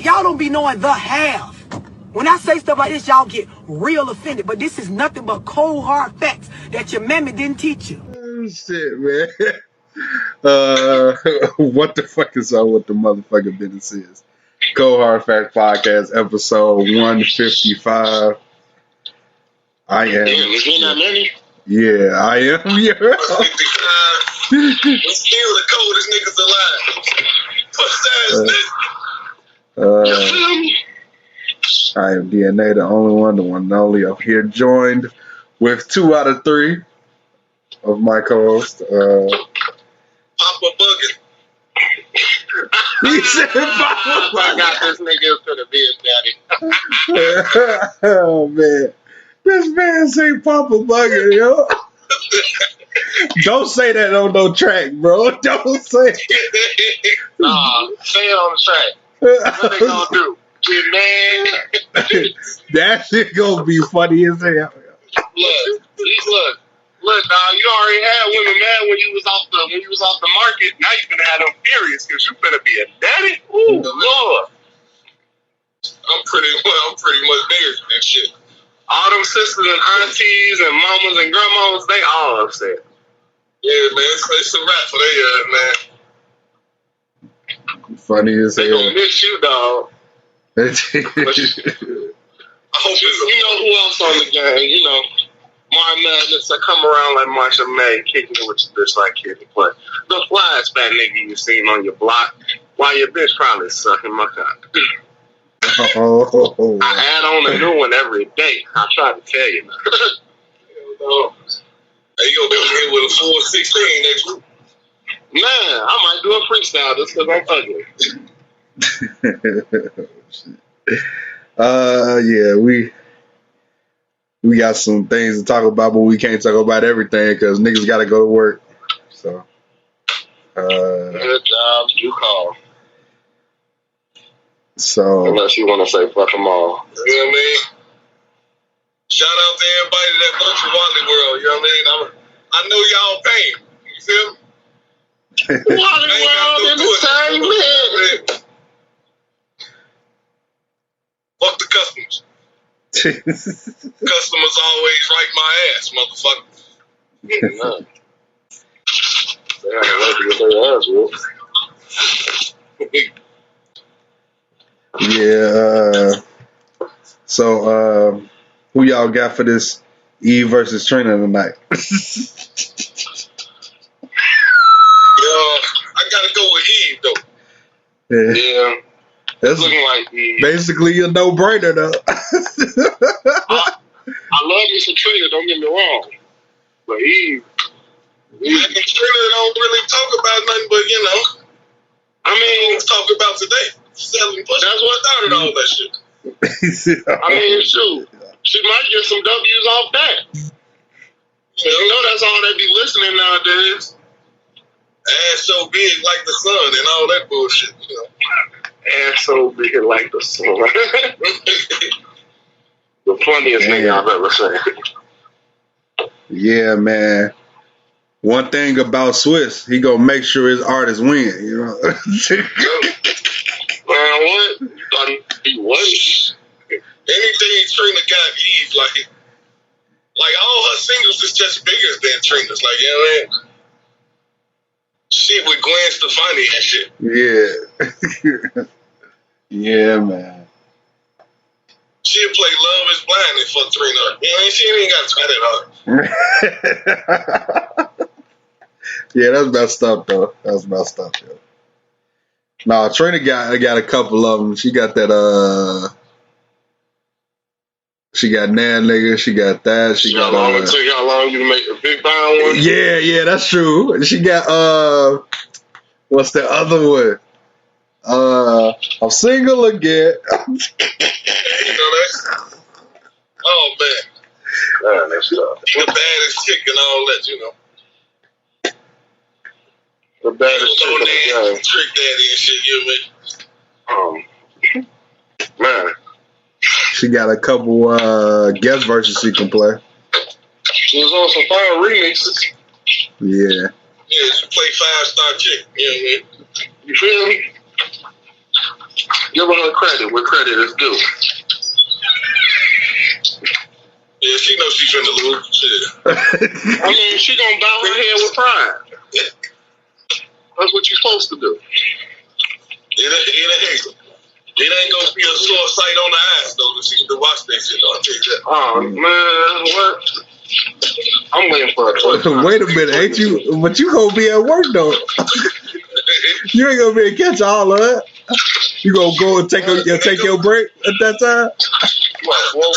y'all don't be knowing the half. When I say stuff like this, y'all get real offended. But this is nothing but cold, hard facts that your mammy didn't teach you. Oh, shit, man. What the fuck is up with the motherfucking business is? Cold Hard Fact Podcast, episode 155. I am. Damn, is there not many? Yeah, I am. Yeah. 55. We're still the coldest niggas alive. Push ass nigga. I am DNA, the only one, the one and only. I'm here joined with 2 out of 3 of my co-hosts. Papa Buggin. He said Papa I got this nigga gonna be a daddy. Oh, man. This man say Papa Buggin, yo. Don't say that on no track, bro. Don't say it. Nah, stay on the track. What they gonna do? Get mad? That shit gonna be funny as hell. Look, dog. You already had women mad when you was off the market. Now you gonna have them furious because you better be a daddy. Ooh, Lord. I'm pretty much bigger than that shit. All them sisters and aunties and mamas and grandmas, they all upset. Yeah, man, it's a wrap for their man. Funny as hell. They gonna miss you, dog. I hope you know who else on the game. You know, Martin Madness. I come around like Marshall May, kicking it with your bitch like kid. But the flies fat nigga you seen on your block, while your bitch probably sucking my cock. Oh. I add on a new one every day. I try to tell you, man. Hey, you gonna be here with a full 16 next week? Man, I might do a freestyle just because I'm ugly. Yeah, we got some things to talk about, but we can't talk about everything because niggas gotta go to work. So, good job, you call. So, unless you want to say fuck them all. You know what I mean? Shout out to everybody that works for Wally World. You know what I mean? I know y'all paying. You feel me? Wally World in the same man. Fuck the customers. Customers always write my ass, motherfucker. They have to get their ass whooped. yeah. So, who y'all got for this Eve versus Trina tonight? Yo, I gotta go with Eve though. Yeah. That's looking like Eve. Basically a no-brainer though. I love you for Trina, don't get me wrong. But Eve and Trina don't really talk about nothing but, you know, I mean, let's talk about today. Selling pussy. That's what started all that shit. I mean, shoot. She might get some W's off that. You know that's all they be listening nowadays. Ass so big like the sun and all that bullshit, you know. Ass so big like the sun. The funniest nigga I've ever seen. Yeah, man. One thing about Swiss, he gonna make sure his artists win, you know. Man, what? You thought he was? Anything Trina got Eve, like all her singles is just bigger than Trina's. Like, you know what I mean? Shit with Gwen Stefani and shit. Yeah. Yeah, man. She'll play Love is Blind and fuck Trina. You know, she ain't got to try that hard. Yeah, that's messed up, though. That's messed up, yo. Nah, Trina got a couple of them. She got that, she got Nan Nigga, she got that, she got, it took how long you to make a big pound one? Yeah, that's true. She got, what's the other one? I'm single again. You know that? Oh, man. That's tough. He the baddest chick and all that, you know. The baddest chick in the game. Trick daddy and shit, you know. Man. She got a couple guest verses she can play. She was on some fire remixes. Yeah. Yeah, she played 5-star chick. You know what I mean? You feel me? Give her credit where credit is due. Yeah, she knows she's finna lose. Shit. I mean, she gonna bow her head with pride. That's what you're supposed to do. It ain't gonna be a sore sight on the eyes though to watch that shit. I'll tell you that. Oh man, what? I'm waiting for a touchdown. Wait a minute, ain't you? But you gonna be at work though. You ain't gonna be able to catch all of it. You gonna go and take your break at that time? Well,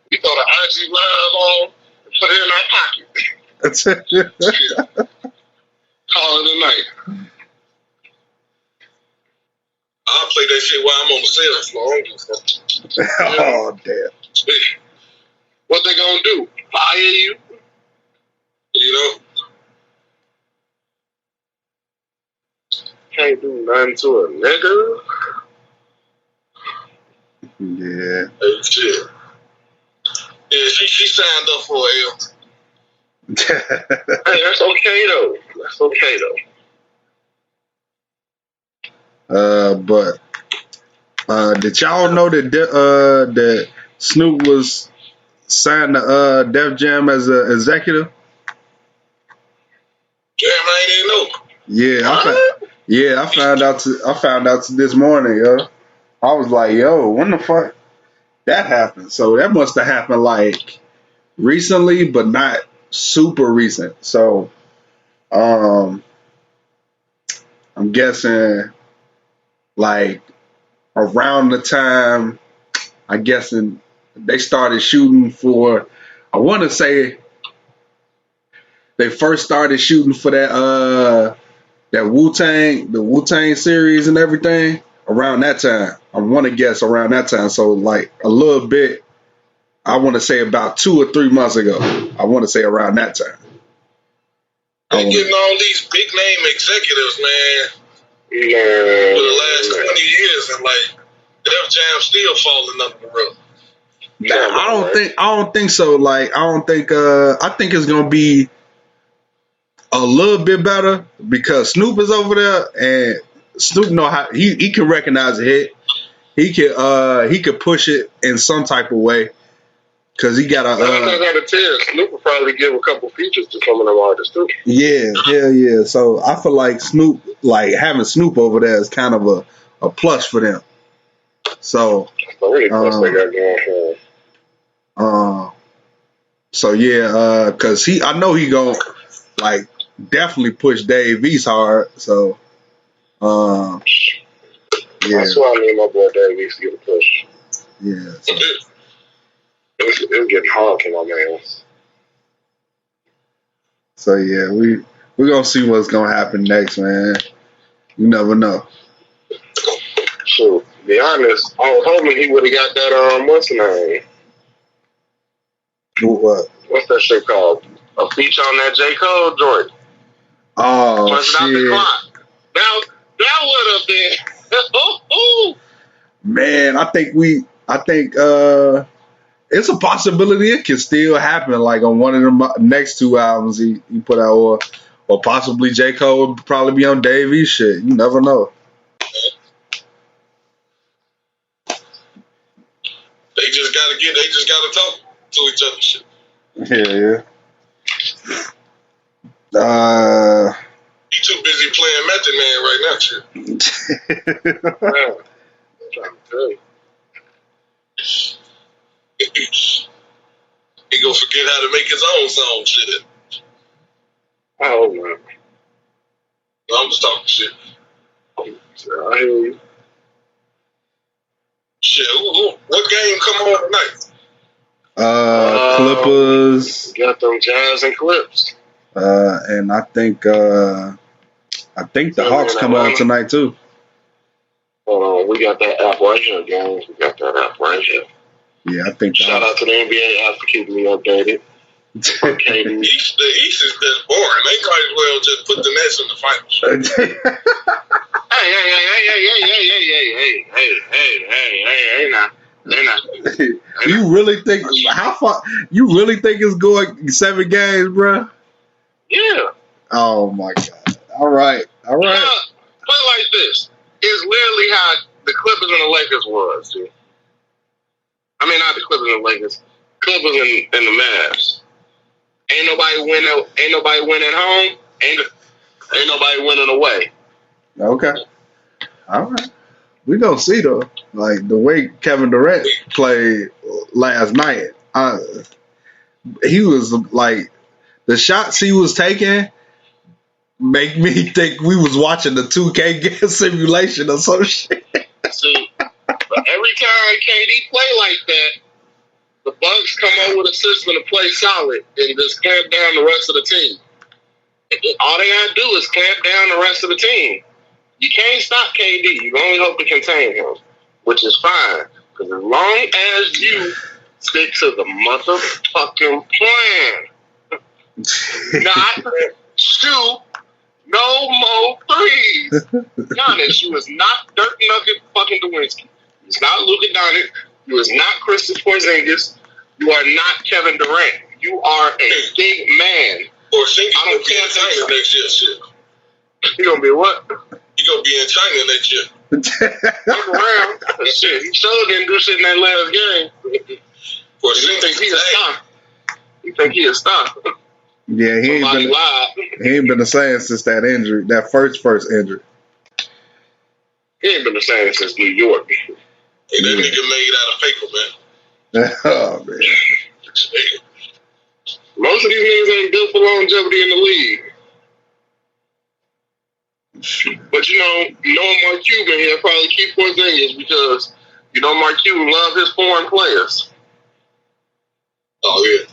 we throw the IG live on and put it in our pocket. Call it a night. I'll play that shit while I'm on the sales floor. Oh, damn. What they gonna do? Fire you? You know? Can't do nothing to a nigga. Yeah. Hey, shit. Yeah, she signed up for it. Hey, that's okay though. That's okay though. But did y'all know that Snoop was signed to Def Jam as an executive? Damn, I didn't know. Yeah, I found out this morning, yo. I was like, yo, when the fuck that happened? So that must have happened like recently, but not super recent. So I'm guessing like around the time they started shooting for, I want to say they first started shooting for that the Wu-Tang series and everything around that time. I want to guess around that time. So like a little bit, I want to say about 2 or 3 months ago. I want to say around that time. They getting all these big name executives, man. Yeah. For the last 20 years, and like Def Jam still falling under the rug. I don't think so. Like I think it's gonna be a little bit better because Snoop is over there and Snoop know how he can recognize a hit. He could push it in some type of way because he got a. I gotta tell you, Snoop will probably give a couple features to some of them artists too. Yeah, hell yeah. So I feel like having Snoop over there is kind of a plus for them. So. Really plus they got going for. So yeah, cause I know he gonna like definitely push Dave East hard. So, yeah. That's why I need my boy Dave East to get a push. Yeah. So. It's getting hard for my man. So yeah, we're gonna see what's gonna happen next, man. You never know. So, to be honest, I was hoping he would have got that what's the name? What? What's that shit called? A feature on that J. Cole joint. Oh, Punch shit. Out the clock. That would have been. Man, I think it's a possibility it can still happen. Like on one of the next 2 albums he put out, or possibly J. Cole would probably be on Dave East shit. You never know. They just gotta talk to each other. Shit. Yeah. He too busy playing Method Man right now, shit. Man, I'm trying to tell you. He gonna forget how to make his own song, shit. Oh man. No, I'm just talking shit. I hear you. Shit, what game come on tonight? Clippers. Got them Jazz and Clips. And I think the Hawks come on tonight too. Hold on, we got that Appalachian game. We got that Appalachian. Yeah, I think. Shout out to the NBA app for keeping me updated. Okay, the East is just boring. They might as well just put the Nets in the finals. Hey, now. You really think how far? You really think it's going 7 games, bro? Yeah. Oh my God! All right. Put it like this: it's literally how the Clippers and the Lakers was, dude. I mean, not the Clippers and the Lakers. Clippers and the Mavs. Ain't nobody winning home. Ain't nobody winning away. Okay. All right. We gonna see though. Like the way Kevin Durant played last night, he was like the shots he was taking make me think we was watching the 2K simulation or some shit. See, but every time KD play like that, the Bucks come up with a system to play solid and just clamp down the rest of the team. All they gotta do is clamp down the rest of the team. You can't stop KD. You can only hope to contain him, which is fine. Because as long as you stick to the motherfucking plan, not shoot no more threes. Giannis, you is not Dirk Nugget fucking Lewinsky. It's not Luka Doncic. You is not Kristaps Porzingis. You are not Kevin Durant. You are a big man. Porzingis gonna be in China next year. Shit. He gonna be what? He gonna be in China next year. Look around. Shit, he sure didn't do shit in that last game. You think he a star? You think he a star? Yeah, he ain't been the same since that injury, that first injury. He ain't been the same since New York. Hey, that nigga made out of paper, man. Oh man. Most of these niggas ain't built for longevity in the league. But knowing Mark Cuban, he'll probably keep Porzingis because Mark Cuban love his foreign players. Oh yeah.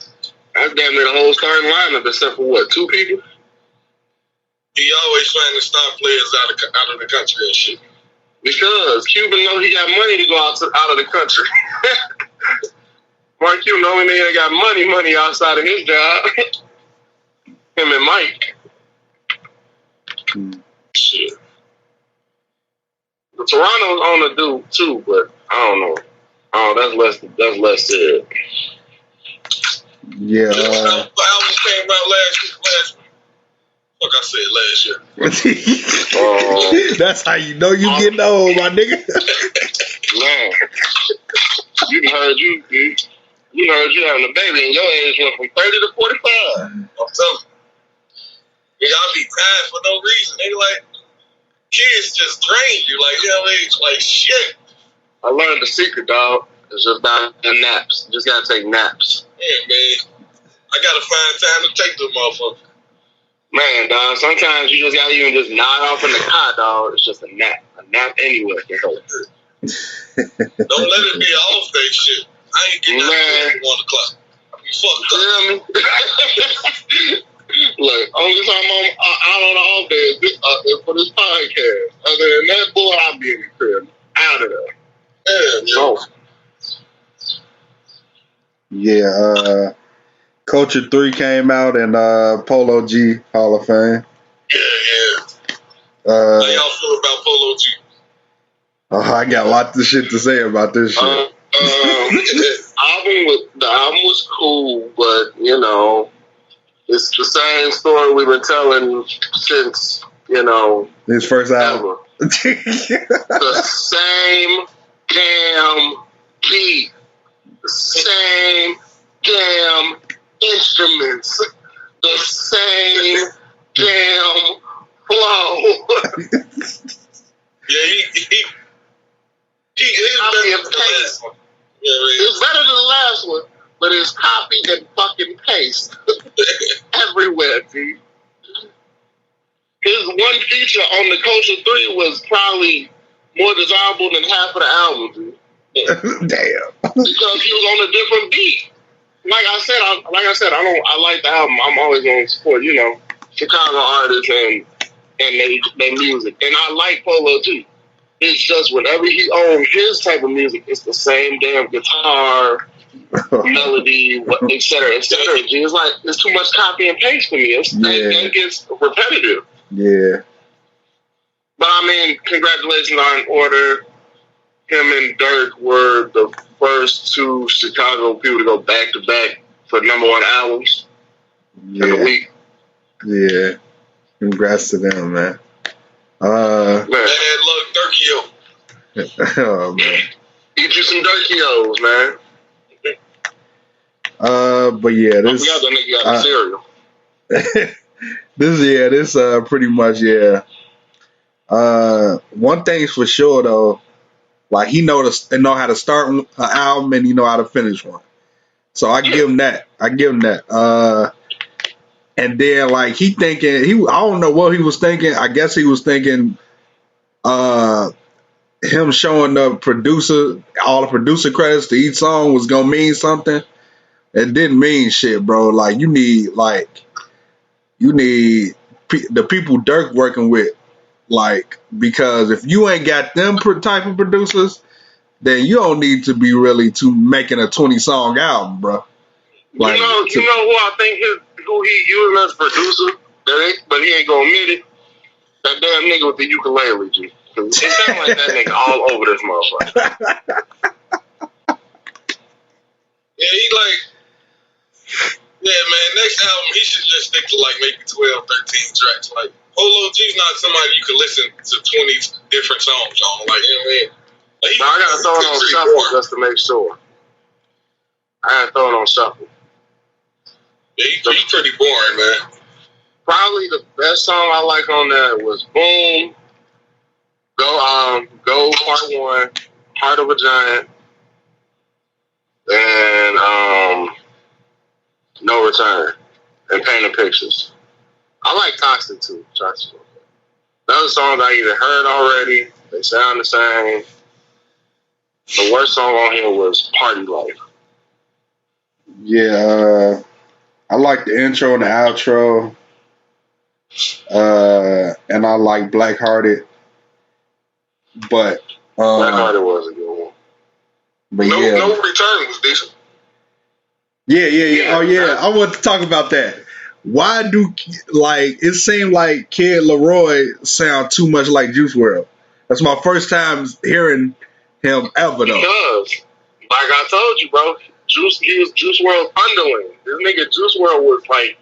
That's damn near the whole starting lineup except for what, 2 people? He always trying to stop players out of the country and shit. Because Cuban know he got money to go out of the country. Mark Cuban, the only nigga that got money outside of his job. Him and Mike. Shit. The Toronto's on the do too, but I don't know. That's less said. Yeah. The album came out last week. Like I said last year. That's how you know you getting old, my nigga. Man, you heard you having a baby and your age went from 30 to 45. I'm telling you. Y'all be tired for no reason. They like kids just drain you. Like, like shit. I learned the secret, dog. It's just about the naps. You just gotta take naps. Yeah, man. I gotta find time to take them motherfuckers. Man, dog, sometimes you just gotta even just nod off in the car, dog. It's just a nap. A nap anywhere can help. Don't let it be an off day shit. I ain't getting out at 1 o'clock. I be fucked up. Feel me? Look, only time I'm out on the off day is for this podcast. Other than that, boy, I'll be in the crib. Out of there. Yeah, yeah. Culture 3 came out and Polo G Hall of Fame. Yeah. How y'all feel about Polo G? I got lots of shit to say about this shit. The album was cool, but it's the same story we've been telling since his first album. The same damn beat, the same damn instruments, the same damn flow. Yeah, he copy and paste. It's better than the last one, but it's copy and fucking paste everywhere, dude. His one feature on the Culture 3 was probably more desirable than half of the album, dude. Damn. Because he was on a different beat. Like I said, I like the album. I'm always going to support, Chicago artists and their music. And I like Polo too. It's just whenever he owns his type of music, it's the same damn guitar, melody, et cetera, et cetera. It's like, it's too much copy and paste for me. It gets repetitive. Yeah. But I mean, congratulations on Order. Him and Dirk were the first 2 Chicago people to go back to back for #1 albums in the week. Yeah. Congrats to them, man. Bad luck, Dirkio. Oh man. Eat you some Durkeos, man. But yeah, I forgot that nigga got a cereal. this pretty much one thing's for sure though, like he know how to start an album and he know how to finish one. So I give him that. And then like I don't know what he was thinking. I guess he was thinking him showing the producer all the producer credits to each song was gonna mean something. It didn't mean shit, bro. Like you need the people Dirk working with, like, because if you ain't got them type of producers, then you don't need to be really making a 20-song album, bro. Like, you know who I think who he using as producer, but he ain't gonna admit it. That damn nigga with the ukulele, G. It sound like that nigga all over this motherfucker. Yeah, he like, yeah, man, next album, he should just stick to like maybe 12, 13 tracks. Like, Polo G's not somebody you can listen to 20 different songs on. Like, you know what I mean? Like, I gotta throw it on shuffle just to make sure. I gotta throw it on shuffle. Yeah, he's pretty boring, man. Probably the best song I like on there was Boom, Go Part 1, Heart of a Giant, and No Return, and Painted Pictures. I like Toxic too. Those are songs I either heard already, they sound the same. The worst song on here was Party Life. Yeah, I like the intro and the outro. And I like Black Hearted. But Black Hearted was a good one. But No Return was decent. Yeah. Oh yeah, I want to talk about that. Why do it seemed like Kid Leroy sound too much like Juice WRLD? That's my first time hearing him ever though. Because, like I told you, bro, he was Juice WRLD underling. This nigga Juice WRLD was like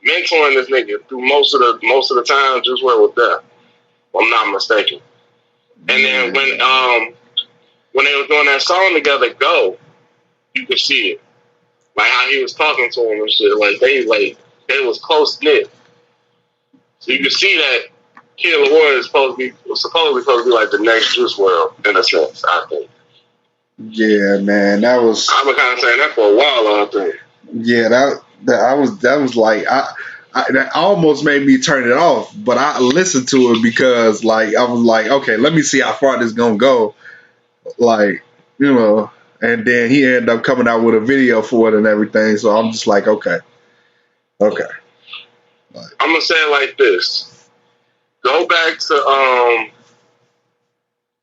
mentoring this nigga through most of the time Juice WRLD was there. If I'm not mistaken. And then when they were doing that song together, Go, you could see it. Like how he was talking to him and shit. Like they was close knit. So you could see that Kid Leroy is supposedly supposed to be like the next Juice WRLD in a sense, I think. Yeah, man, that was. I've been kind of saying that for a while, I think. Yeah, that was like that almost made me turn it off, but I listened to it because like I was like, okay, let me see how far this gonna go, like, you know. And then he ended up coming out with a video for it and everything, so I'm just like, okay. Like, I'm gonna say it like this: go back to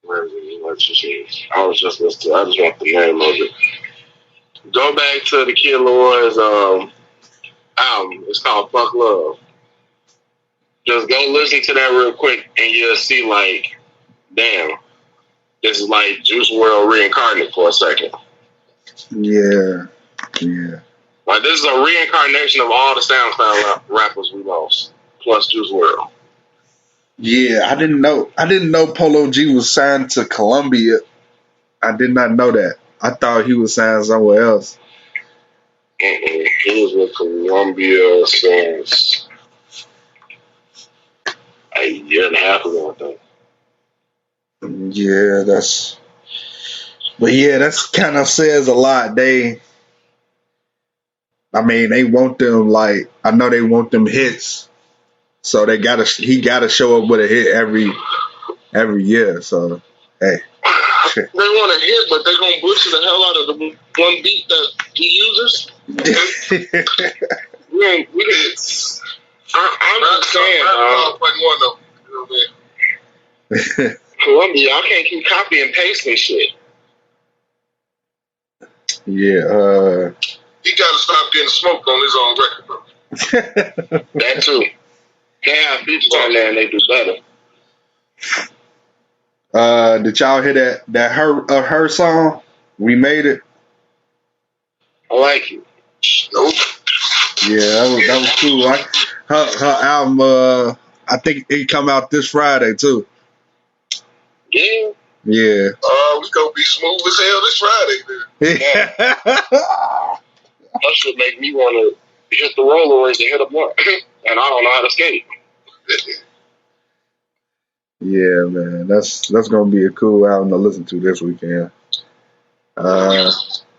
where is it? I was just listening. I just want the name of it. Go back to the Kid Leroy's album. It's called Fuck Love. Just go listen to that real quick and you'll see like, damn, this is like Juice WRLD reincarnated for a second. Yeah. Like this is a reincarnation of all the SoundCloud rappers we lost, plus Juice WRLD. Yeah, I didn't know Polo G was signed to Columbia. I did not know that. I thought he was signed somewhere else. He was with Columbia since a year and a half ago, I think. Yeah, that's kind of says a lot. They want them, like, I know they want them hits, so he gotta show up with a hit every year. So hey, they want a hit, but they're gonna butcher the hell out of the one beat that he uses. I'm just saying, Columbia, y'all can't keep copy and pasting shit. Yeah, he gotta stop getting smoked on his own record, bro. That too. They have people on there and they do better. Did y'all hear that her song? We Made It. I like it. Nope. Yeah, that was cool. Her album, I think it come out this Friday too. Yeah. Yeah. We gonna be smooth as hell this Friday, man. Yeah. That should make me want to hit the roller rink and hit a blunt. And I don't know how to skate. Yeah, man. That's gonna be a cool album to listen to this weekend.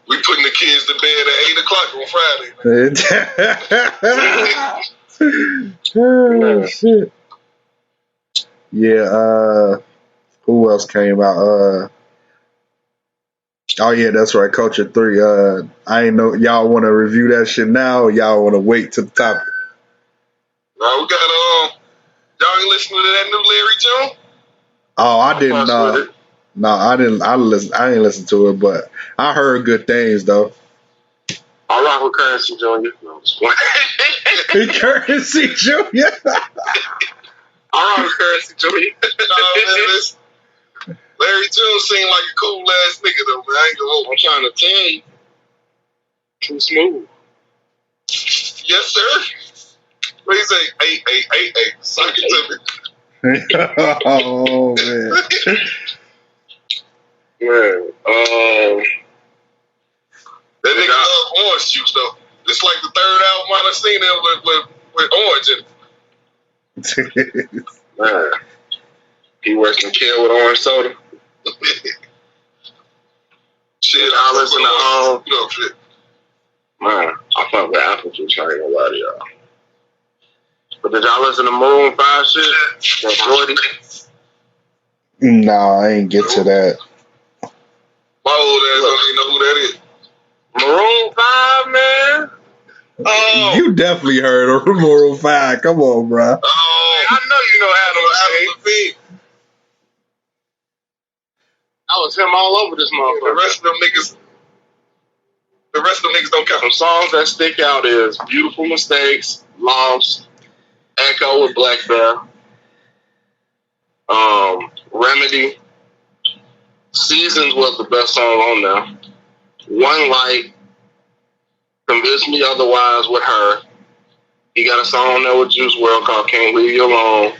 We putting the kids to bed at 8 o'clock on Friday, man. Oh shit. Yeah, who else came out? Oh yeah, that's right, Culture 3. I ain't know y'all wanna review that shit now or y'all wanna wait to the topic. Now we got y'all ain't listening to that new Larry June? Oh, I didn't no, I didn't I ain't listen to it, but I heard good things though. I rock with Currency Junior. No, Currency Junior. I rock with Currency Junior. Larry June seemed like a cool ass nigga though, man. I ain't gonna hold. I'm trying to tell you. Too smooth. Yes, sir. What do you say? 8. Suck it to me. Oh man. Man, that nigga love orange juice though. This like the third album I've seen him with orange in it. man, he works in kill with orange soda. Shit, I listen to shit. Man, I fuck with apple juice. I ain't gonna lie to y'all. But did y'all listen to Maroon 5 shit? That 40? Nah, I ain't get to that. My old ass don't even know who that is. Maroon 5, man. Oh, You definitely heard of Maroon 5. Come on, bro. Oh, I know you know Adam Levine. I was him all over this motherfucker. The rest of them niggas don't count. Some songs that stick out is Beautiful Mistakes, Lost, Echo with Black Bear, Remedy, Seasons was the best song on there. One Light, Convince Me Otherwise with her. He got a song on there with Juice WRLD called Can't Leave You Alone.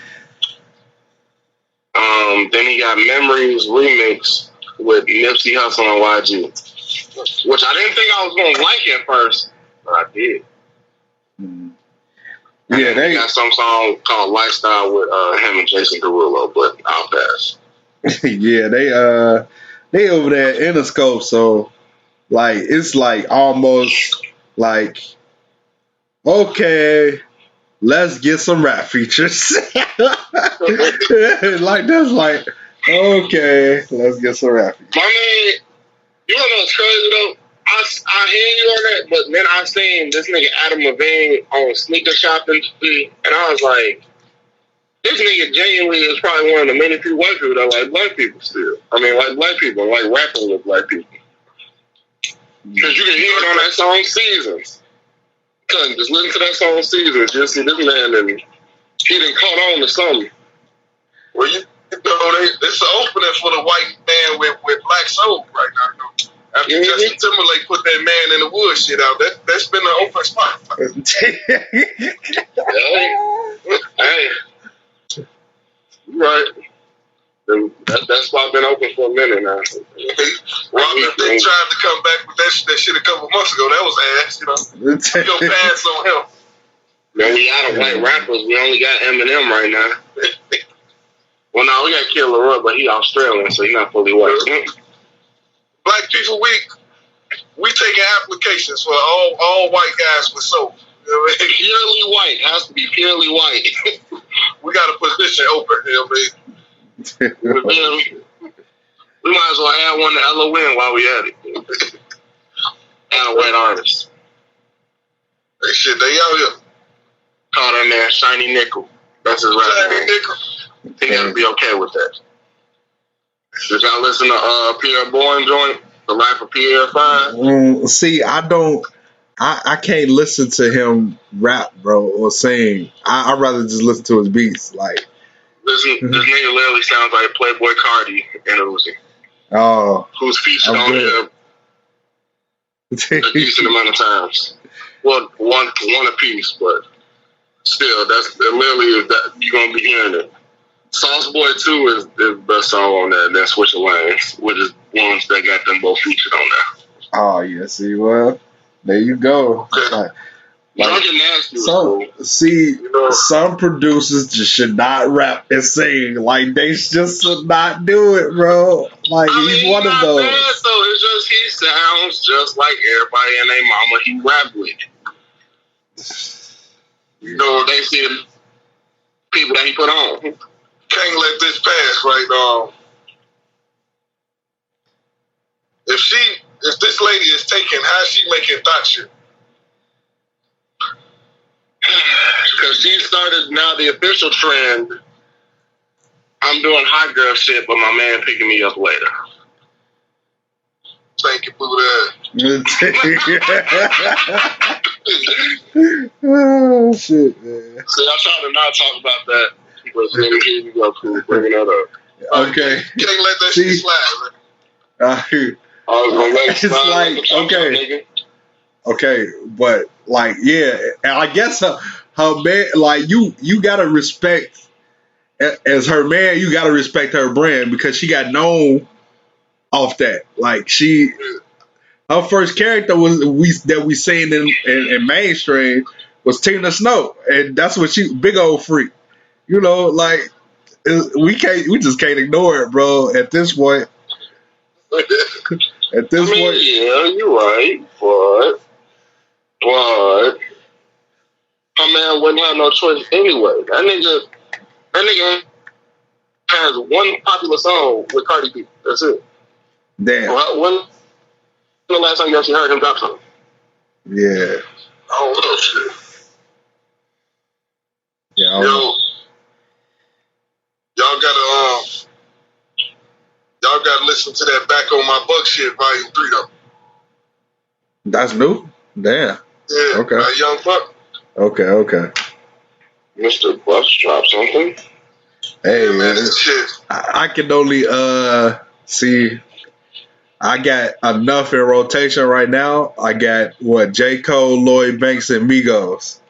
Then he got Memories remix with Nipsey Hussle and YG, which I didn't think I was gonna like at first, but I did. Yeah, they got some song called Lifestyle with him and Jason Derulo, but I'll pass. yeah, they over there at Interscope, so like it's like almost like okay, let's get some rap features. Like that's like okay, let's get some rap features. My man, you wanna know what's crazy though? I hear you on that, but then I seen this nigga Adam Levine on sneaker shopping, and I was like, this nigga genuinely is probably one of the many few white people that like black people still. I mean, like black people, like rapping with black people. Because you can hear it on that song Seasons. Cause just listen to that song Seasons, you'll see this man and he done caught on to something. Well, you know, it's an opening for the white man with black soul right now. After Justin Timberlake put that Man in the Woods shit out, that's been an open spot. Hey, you right. That spot been open for a minute now. Robin Thicke tried to come back with that shit a couple months ago. That was ass, you know. We gonna pass on him. Man, we out of white rappers. We only got Eminem right now. Well, no, we got Kid Laroi, but he Australian, so he's not fully white. Black People Week, we taking applications for all white guys with soul. You know what I mean? Purely white. Has to be purely white. We got a position open, you know what I mean? We might as well add one to LON while we at it. Add a white artist. They shit, they out here. Call that man Shiny Nickel. That's his rap Shiny name. Nickel. He gotta be okay with that. Did y'all listen to Pierre Bourne joint, The Life of Pierre 5? See, I can't listen to him rap, bro, or sing. I'd rather just listen to his beats. Like this nigga literally sounds like Playboy Cardi and Uzi. Oh, who's featured on here a decent amount of times. Well, one a piece, but still, that's literally that you're gonna be hearing it. Sauce Boy 2 is the best song on that, and then Switch of Lanes, which is ones that got them both featured on there. Oh yeah, see, well, there you go. Okay. Drunken Nasty was So cool. see, some producers just should not rap and sing. Like they just should not do it, bro. Like he's one of those. Bad, so it's just he sounds just like everybody and their mama he rap with. They see the people that he put on. Can't let this pass, right? If this lady is taking, how's she making thought shit? Because she started now the official trend. I'm doing hot girl shit, but my man picking me up later. Thank you, Buddha. Oh shit, man. See, I try to not talk about that, but then here you go, cool, bringing that up. Okay. Can't let that shit slide, man. I was gonna let it It's slide like, okay. Okay, but like, yeah, and I guess her man, like you gotta respect as her man, you gotta respect her brand because she got known off that. Like her first character that we seen in mainstream was Tina Snow, and that's what big old freak. Like we just can't ignore it, bro. At this point. At this point, yeah, you're right, but my man wouldn't have no choice anyway. That nigga has one popular song with Cardi B. That's it. Damn. When the last time you actually heard him drop something? Yeah. Oh, no shit. Yeah. Y'all gotta listen to that Back on My Buck shit, Volume 3 though. That's new? Damn. Yeah. Okay. Young Buck. Okay. Mr. Bucks dropped something. Hey, yeah, man, shit. I can only see. I got enough in rotation right now. I got J. Cole, Lloyd Banks, and Migos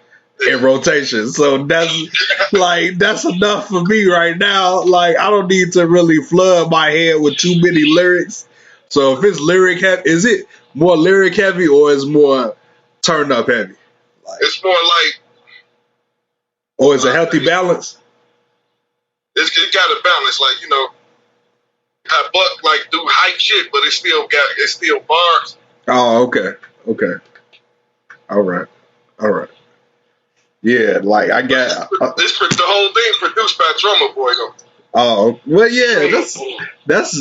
in rotation. So that's enough for me right now. Like I don't need to really flood my head with too many lyrics. So if it's lyric heavy, is it more lyric heavy or is more turn up heavy? It's more like, or is it a healthy balance? It got a balance, like how Buck like do hype shit, but it's still bars. Oh, okay. All right. Yeah, like I got the whole thing produced by Drummer Boy though. Oh, well, yeah, that's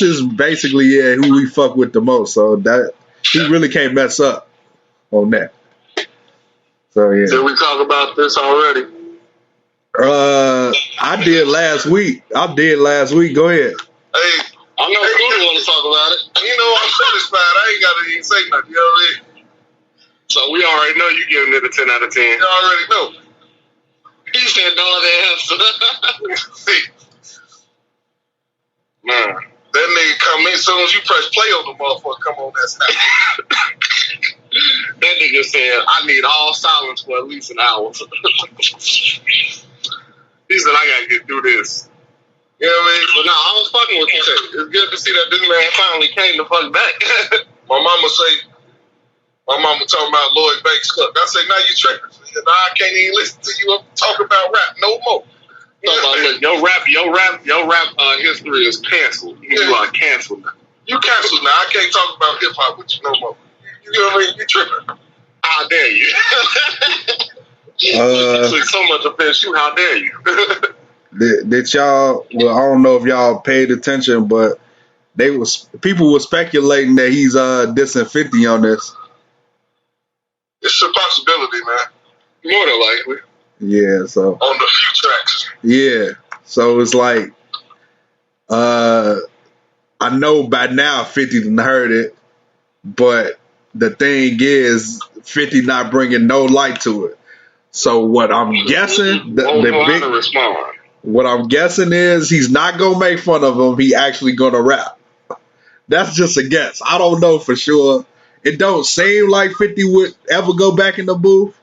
his basically who we fuck with the most. So that he really can't mess up on that. So yeah. Did we talk about this already? I did last week. Go ahead. Hey, I know Kuda want to talk about it. I'm satisfied. I ain't gotta even say nothing. You know what I mean? So we already know you giving it a 10 out of 10. You already know. He said no answer. Man. That nigga come in as soon as you press play on the motherfucker, come on that snap. That nigga said, I need all silence for at least an hour. He said, I gotta get through this. You know what I mean? But no, I was fucking with you. It's good to see that this man finally came the fuck back. My mama talking about Lloyd Banks Cook. I say, now you tripping. I can't even listen to you talk about rap no more. Look, your rap history is canceled. You are canceled now. You canceled now. I can't talk about hip hop with you no more. You know what I mean? You tripping. How dare you? You took so much offense. How dare you? Did y'all? Well, I don't know if y'all paid attention, but people were speculating that he's dissing 50 on this. It's a possibility, man. More than likely. Yeah. So on the few tracks. Yeah. So it's like, I know by now 50 done heard it, but the thing is 50 not bringing no light to it. So what I'm guessing, what I'm guessing is he's not gonna make fun of him. He actually gonna rap. That's just a guess. I don't know for sure. It don't seem like 50 would ever go back in the booth,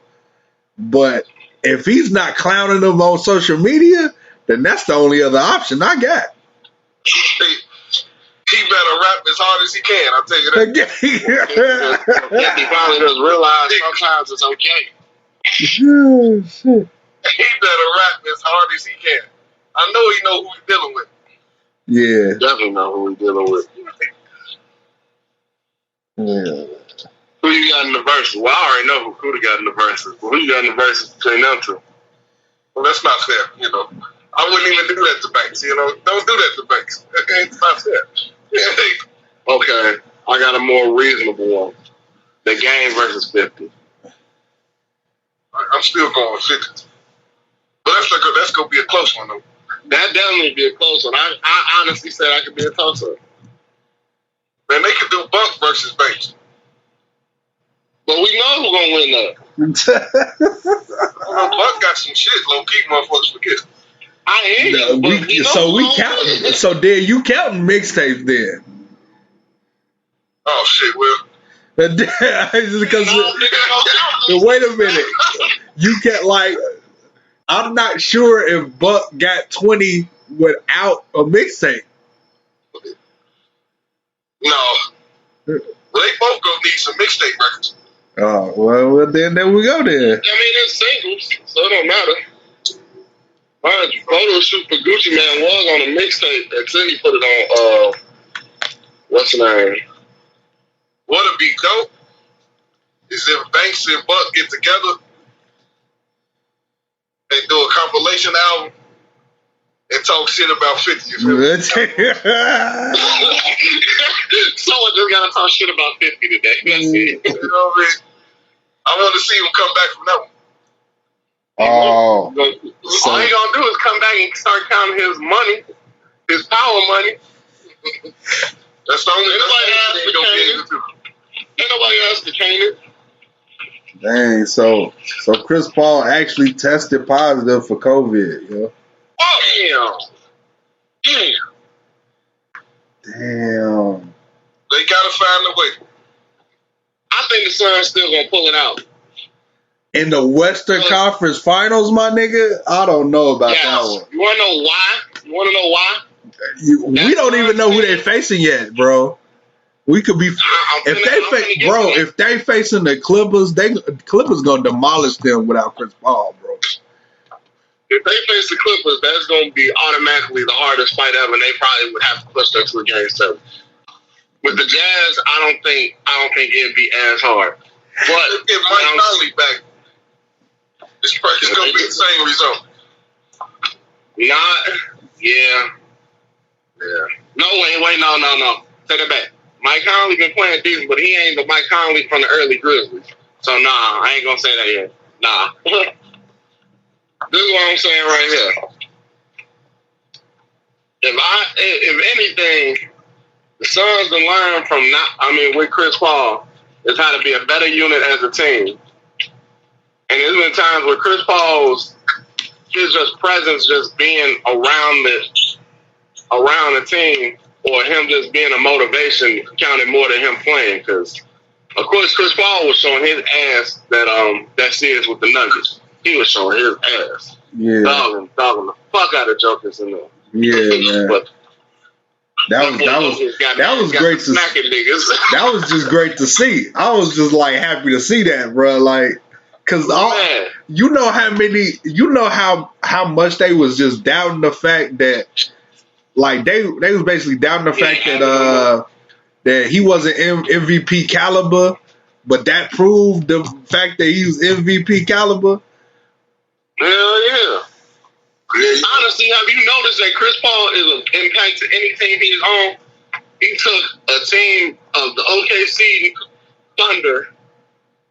but if he's not clowning them on social media, then that's the only other option I got. He better rap as hard as he can, I'll tell you that. He finally does realize sometimes it's okay. Oh, shit. He better rap as hard as he can. I know he know who he's dealing with. Yeah. Definitely know who he's dealing with. Yeah. Who you got in the verses? Well, I already know who Kuda got in the verses, but who you got in the verses between them two? Well, that's not fair, you know. I wouldn't even do that to Banks, you know. Don't do that to Banks. It's not fair. Okay, I got a more reasonable one. The Game versus 50. I'm still going 50. But that's going to be a close one, though. That definitely be a close one. I honestly said I could be a toss-up. Man, they could do Bunk versus Banks. But we know who's going to win that. Bunk got some shit, low-key, motherfuckers forget. I hear you. We counting. So then you counting mixtapes then? Oh shit! Well, because wait a minute, you get like I'm not sure if Buck got 20 without a mixtape. No, they both gonna need some mixtape records. Oh well, then there we go. Then I mean, it's singles, so it don't matter. Mind you, Photo Shoot for Gucci Man was on a mixtape until he put it on, what's the name? What'd be dope is if Banks and Buck get together and do a compilation album and talk shit about 50. You feel me? Someone just gotta talk shit about 50 today. That's it. You know what I mean? I want to see him come back from that one. Oh. All he gonna do is come back and start counting his money, his power money. That's the only thing he's gonna be able to do. Ain't nobody else to change it. Dang, so Chris Paul actually tested positive for COVID, yo. Oh, Damn. They gotta find a way. I think the Suns still gonna pull it out. In the Western Conference Finals, my nigga, I don't know about that one. You wanna know why? We don't even know who they're facing yet, bro. We could be if they facing the Clippers, Clippers gonna demolish them without Chris Paul, bro. If they face the Clippers, that's gonna be automatically the hardest fight ever, and they probably would have to push them to a game 7. With the Jazz, I don't think it'd be as hard. But if Mike Conley back, it's gonna be the same result. Yeah. No, wait, no. Take it back. Mike Conley been playing decent, but he ain't the Mike Conley from the early Grizzlies. So, nah, I ain't gonna say that yet. Nah. This is what I'm saying right here. If anything, the Suns can learn from with Chris Paul is how to be a better unit as a team. And there's been times where Chris Paul's his just presence just being around the team, or him just being a motivation counted more than him playing. Because of course Chris Paul was showing his ass that series with the Nuggets. He was showing his ass. Yeah. Dogging the fuck out of jokers in there. Yeah, man. But that was great to see. That was just great to see. I was just like happy to see that, bro. Like, cause you know how much they was just doubting the fact that, like, they was basically doubting the fact that he wasn't MVP caliber, but that proved the fact that he was MVP caliber. Hell yeah. Honestly, have you noticed that Chris Paul is an impact to any team he's on? He took a team of the OKC Thunder.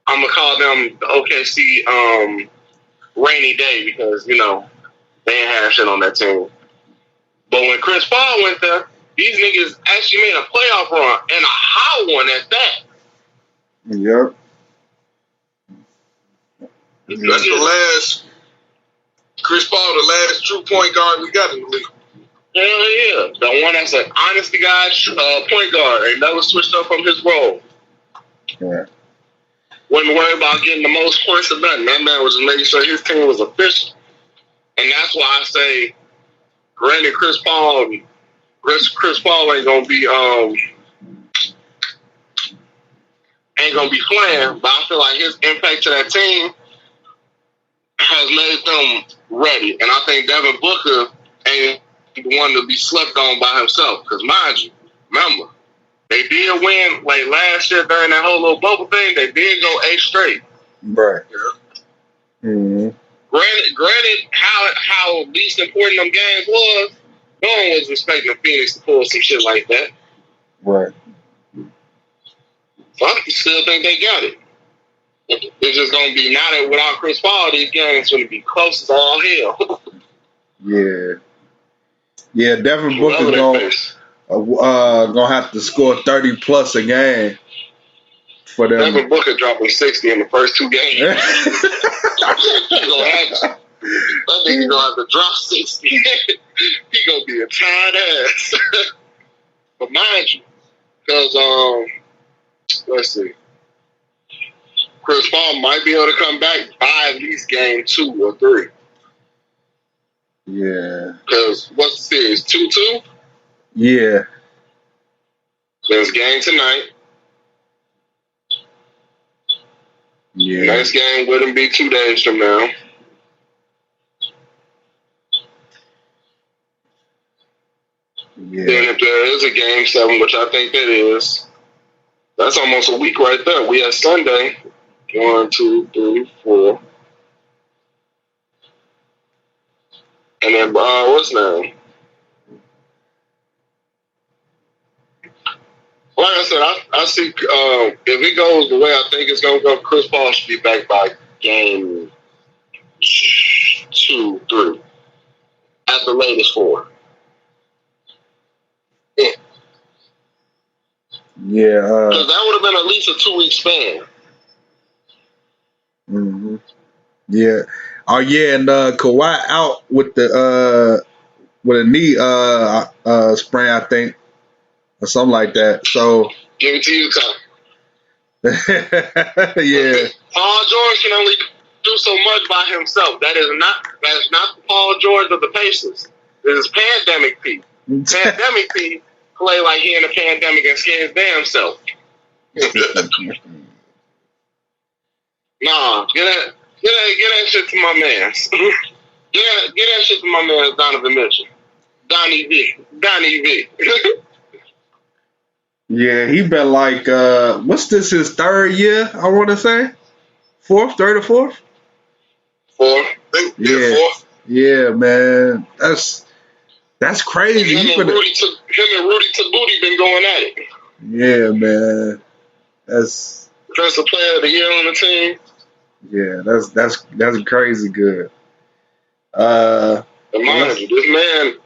I'm gonna call them the OKC Rainy Day because they ain't have shit on that team. But when Chris Paul went there, these niggas actually made a playoff run and a high one at that. Yep. That's the last. Chris Paul, the last true point guard we got in the league. Hell yeah. The one that's an honesty guy point guard. They never switched up from his role. Yeah. wasn't worried about getting the most points or nothing. That man was just making sure his team was efficient. And that's why I say, granted, Chris Paul ain't gonna be playing, but I feel like his impact to that team has made them ready. And I think Devin Booker ain't the one to be slept on by himself. Because mind you, remember, they did win like last year during that whole little bubble thing. They did go 8 straight. Right. Yeah. Mm-hmm. Granted, how least important them games was, no one was expecting Phoenix to pull some shit like that. Right. So I still think they got it. It's just going to be, now that without Chris Paul, these games going to be close as all hell. Yeah. Yeah, Devin Booker's gonna have to score 30 plus a game for them. Devin Booker dropping 60 in the first 2 games. That nigga gonna have to drop 60. He gonna be a tired ass. But mind you, because let's see, Chris Paul might be able to come back by at least game 2 or 3. Yeah. Because what's the series? 2-2? Yeah. There's game tonight. Yeah. Next game wouldn't be 2 days from now. Yeah. Then if there is a game 7, which I think that is, that's almost a week right there. We have Sunday. 1, 2, 3, 4. And then what's now? Like I said, I see if it goes the way I think it's gonna go, Chris Paul should be back by game 2, 3. At the latest 4. Yeah. Yeah. Because that would have been at least a 2-week span. Mm-hmm. Yeah. Oh yeah, and Kawhi out with the with a knee sprain, I think, or something like that. So give it to you, Tom. Yeah. Paul George can only do so much by himself. That's not the Paul George of the Pacers. This is pandemic P. Pandemic P play like he in a pandemic and scare his damn self. Nah, get that shit to my man. get that shit to my man Donovan Mitchell. Donnie V. Yeah, he been like what's this, his 3rd year, I wanna say? 4th, 3rd or 4th? 4th. Yeah. 4th. Yeah, man. That's crazy. Him and Rudy Tabooty been going at it. Yeah, man. That's Defensive player of the year on the team. Yeah, that's crazy good. And mind you, this man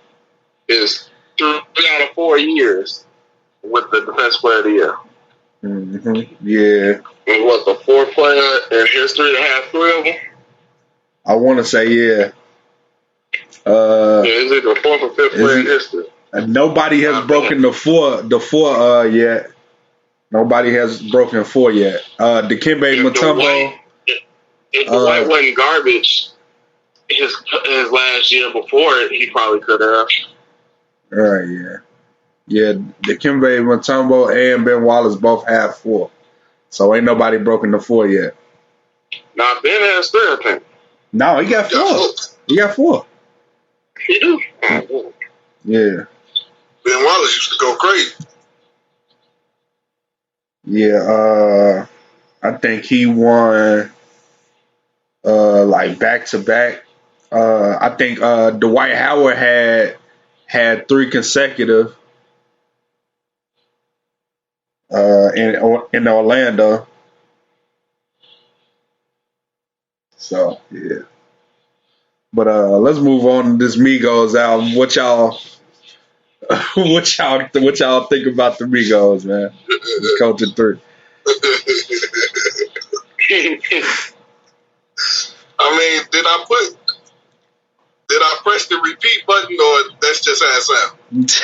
is 3 out of 4 years with the defensive player of the year. Mm-hmm. Yeah. And what, the 4th player in history to have 3 of them? I want to say yeah. Is it the 4th or 5th player in history? Nobody has broken the four yet. Nobody has broken 4 yet. Dikembe Mutombo. If the White wasn't garbage his last year before it, he probably could have. Right, yeah. Yeah, Dikembe Mutombo and Ben Wallace both have 4. So ain't nobody broken the 4 yet. Now, Ben has 3, I think. No, he got 4. He got 4. He do? Yeah. Ben Wallace used to go crazy. Yeah, I think he won like back to back. I think Dwight Howard had 3 consecutive in Orlando. So yeah. But let's move on to this Migos album. What y'all think about the Migos, man? It's Culture 3. I mean, did I press the repeat button, or that's just how it sounds?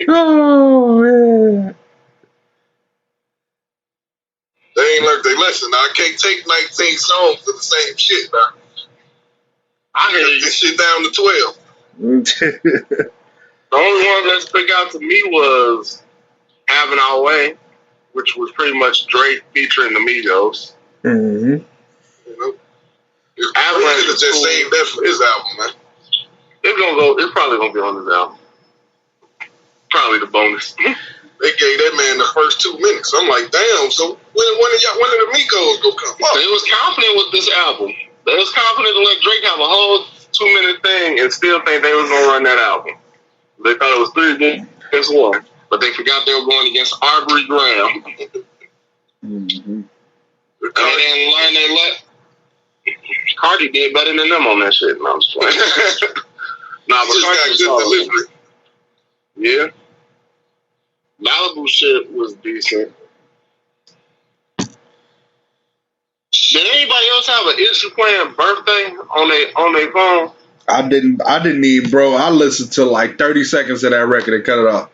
Oh man. ain't learned their lesson. Now, I can't take 19 songs to the same shit now. I cut this shit down to 12. The only one that stuck out to me was Having Our Way, which was pretty much Drake featuring the Migos. Mm-hmm. You know? Avalanche could have just saved that for his album, man. It's probably gonna be on his album. Probably the bonus. They gave that man the first 2 minutes. I'm like, damn. So when of the Migos go come up? They was confident with this album. They was confident to let Drake have a whole 2-minute thing and still think they was gonna run that album. They thought it was 3 against 1, but they forgot they were going against Arbery Graham. Mm-hmm. And they didn't learn their lesson. Cardi did better than them on that shit. No, I'm just playing. Nah, but just got good delivery. Yeah. Malibu shit was decent. Did anybody else have an issue playing Birthday on their phone? I didn't even, bro. I listened to like 30 seconds of that record and cut it off.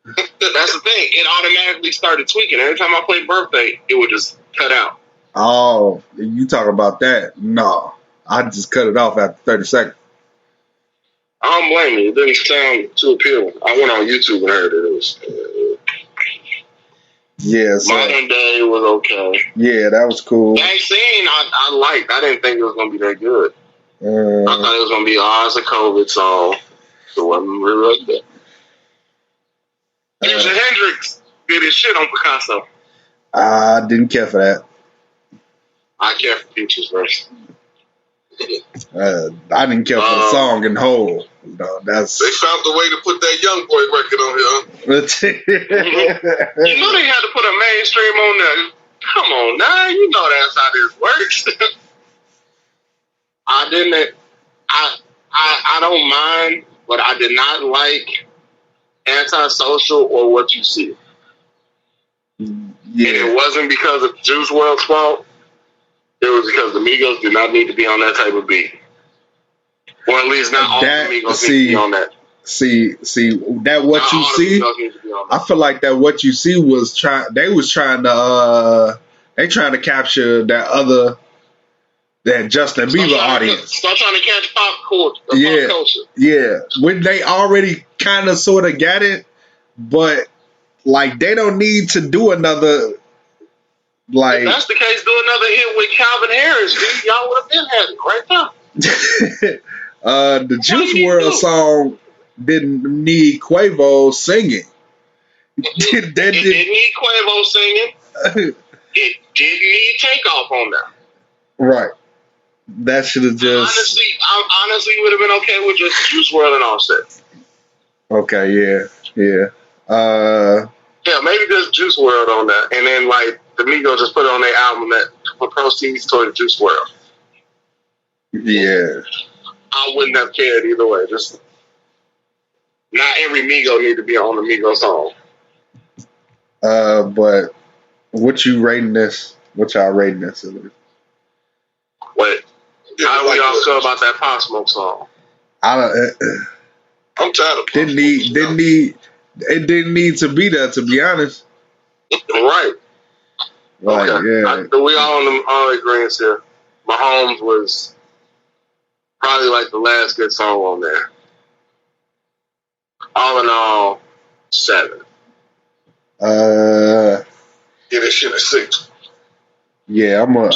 That's the thing. It automatically started tweaking. Every time I played Birthday, it would just cut out. Oh, you talk about that? No, I just cut it off after 30 seconds. I don't blame you. It didn't sound too appealing. I went on YouTube and heard it. It was yeah. So, Modern Day was okay. Yeah, that was cool. Vaccine, I liked. I didn't think it was gonna be that good. I thought it was gonna be it's a COVID song. So it wasn't really like that. Jimi Hendrix did his shit on Picasso. I didn't care for that. I care for Future's verse. I didn't care for the song in whole. No, that's they found the way to put that Young Boy record on here. You know they had to put a mainstream on there. Come on now, you know that's how this works. I don't mind, but I did not like Antisocial or What You See. Yeah. And it wasn't because of Juice WRLD's fault. It was because the Migos did not need to be on that type of beat. Or at least not all the Migos need to be on that. See that What not You See. I feel like that What You See was trying to capture that Justin Bieber audience. Start trying to catch pop culture. Yeah. When they already kind of sort of got it, but like they don't need to do another. Like, if that's the case, do another hit with Calvin Harris. Dude. Y'all would have been had it right now. The Juice WRLD song didn't need Quavo singing. It didn't need Quavo singing. It didn't need Takeoff on there. Right. That should have just. I honestly would have been okay with just Juice WRLD and Offset. Okay. Yeah. Yeah, maybe just Juice WRLD on that, and then like the Migos just put it on their album that for proceeds toward Juice WRLD. Yeah. I wouldn't have cared either way. Just not every Migo need to be on the Migos song. But what you rating this? What y'all rating this? What? How do we all feel about that Pop Smoke song? I'm tired of It didn't need to be there, to be honest. Right. Like, okay. Yeah. We all agreeing here. Mahomes was probably like the last good song on there. All in all, 7. Get that shit a 6. Yeah, I'm gonna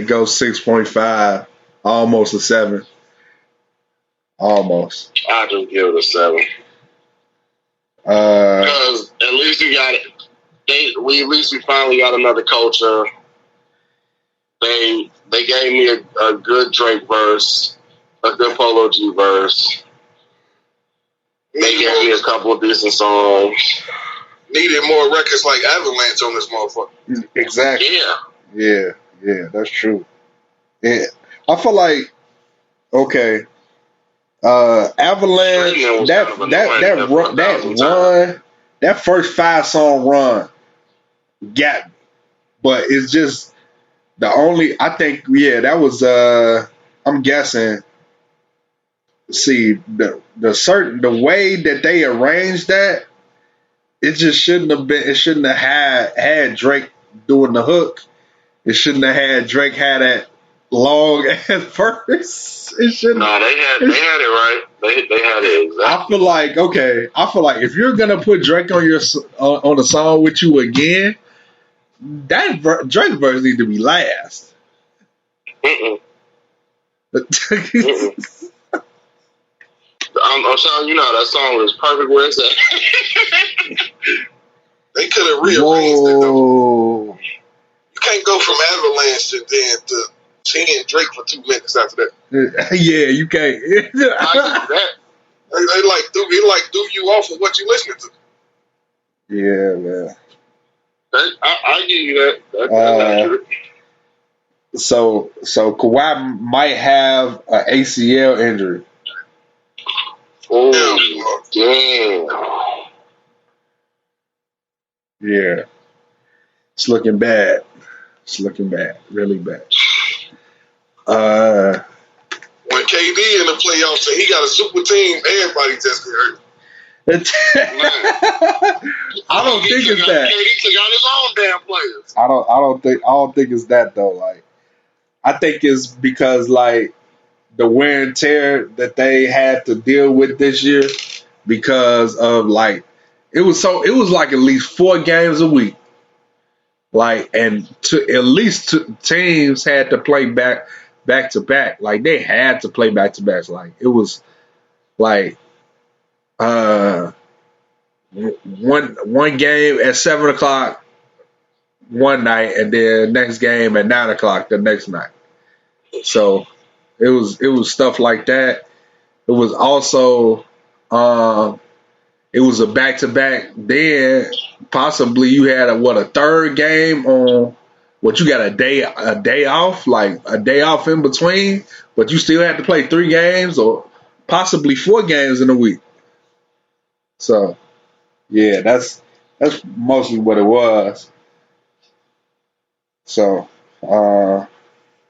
go 6.5, almost a 7. Almost. I just give it a 7. Because at least we got it. We finally got another culture. They gave me a good Drake verse, a good Polo G verse. They gave me a couple of decent songs. Needed more records like Avalanche on this motherfucker. Exactly. Yeah. Yeah, that's true. Yeah. I feel like, okay, Avalanche, that first 5-song run got me. But it's just the only, I think, that was, I'm guessing, see, the way that they arranged that, it just shouldn't have had Drake doing the hook. It shouldn't have had Drake had that long ass verse. It shouldn't. No, they had it right. They had it exactly. I feel like if you're gonna put Drake on your on a song with you again, that Drake verse needs to be last. Mm-mm. I'm telling you now, that song was perfect where it's at. They could have rearranged it though. You can't go from Avalanche and then to seeing Drake for 2 minutes after that. Yeah, you can't. I get that. They threw you off of what you listening to. Yeah, man. I give you that. That's accurate. So Kawhi might have an ACL injury. Oh, damn. Yeah. It's looking bad. It's looking bad. Really bad. When KD in the playoffs and he got a super team, everybody just get hurt. I don't think it's that. KD took out his own damn players. I don't think it's that though. Like, I think it's because like the wear and tear that they had to deal with this year because of like it was like at least 4 games a week. Like, and at least teams had to play back to back. Like, they had to play back to backs. Like, it was like one game at 7:00 one night, and then next game at 9:00 the next night. So it was stuff like that. It was also it was a back to back. Then possibly you had a third game on what you got a day off, like a day off in between, but you still had to play 3 games or possibly 4 games in a week. So yeah, that's mostly what it was. So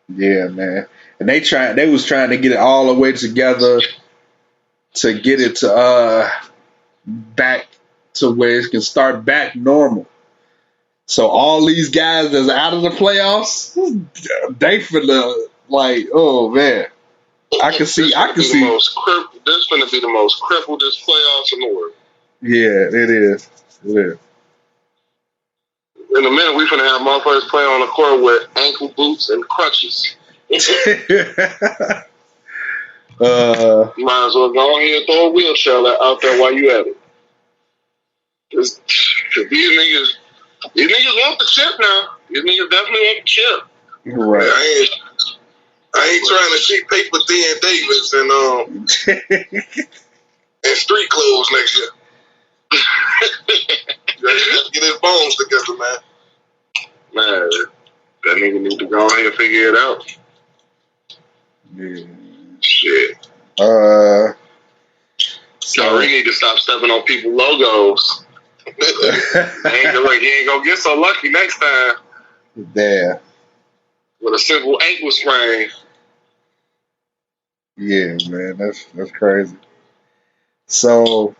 yeah, man. And they was trying to get it all the way together to get it to back to where it can start back normal. So all these guys that's out of the playoffs, they finna like, oh man. I can see. This is going to be the most crippled playoffs in the world. Yeah, it is. It is. In a minute, we finna have motherfuckers playing on the court with ankle boots and crutches. Might as well go ahead and throw a wheelchair out there while you at it. These niggas want the chip now. These niggas definitely want the chip. Right. I ain't trying to see paper thin Davis and street clothes next year. Get his bones together, man. Man, that nigga need to go ahead and figure it out. Yeah. Shit. Kyrie need to stop stepping on people's logos. He ain't gonna get so lucky next time. Yeah. With a simple ankle sprain. Yeah, man, that's crazy. So,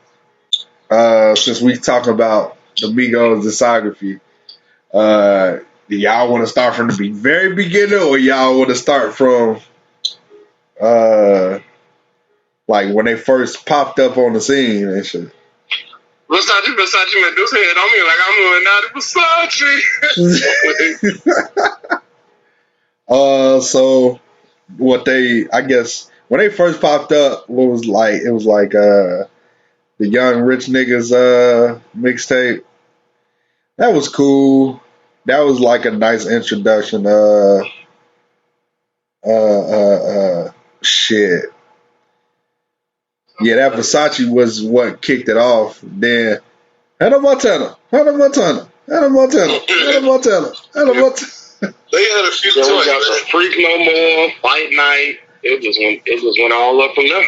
since we talk about the Migos discography, do y'all want to start from the very beginning, or y'all want to start from like when they first popped up on the scene and shit? Versace Medusa head on me like I'm moving out of Versace. So I guess when they first popped up, it was like the Young Rich Niggas mixtape. That was cool. That was like a nice introduction. Shit. Yeah, that Versace was what kicked it off. Then Hannah Montana. They had a few toys. Freak No More, Fight Night. It just went all up from there.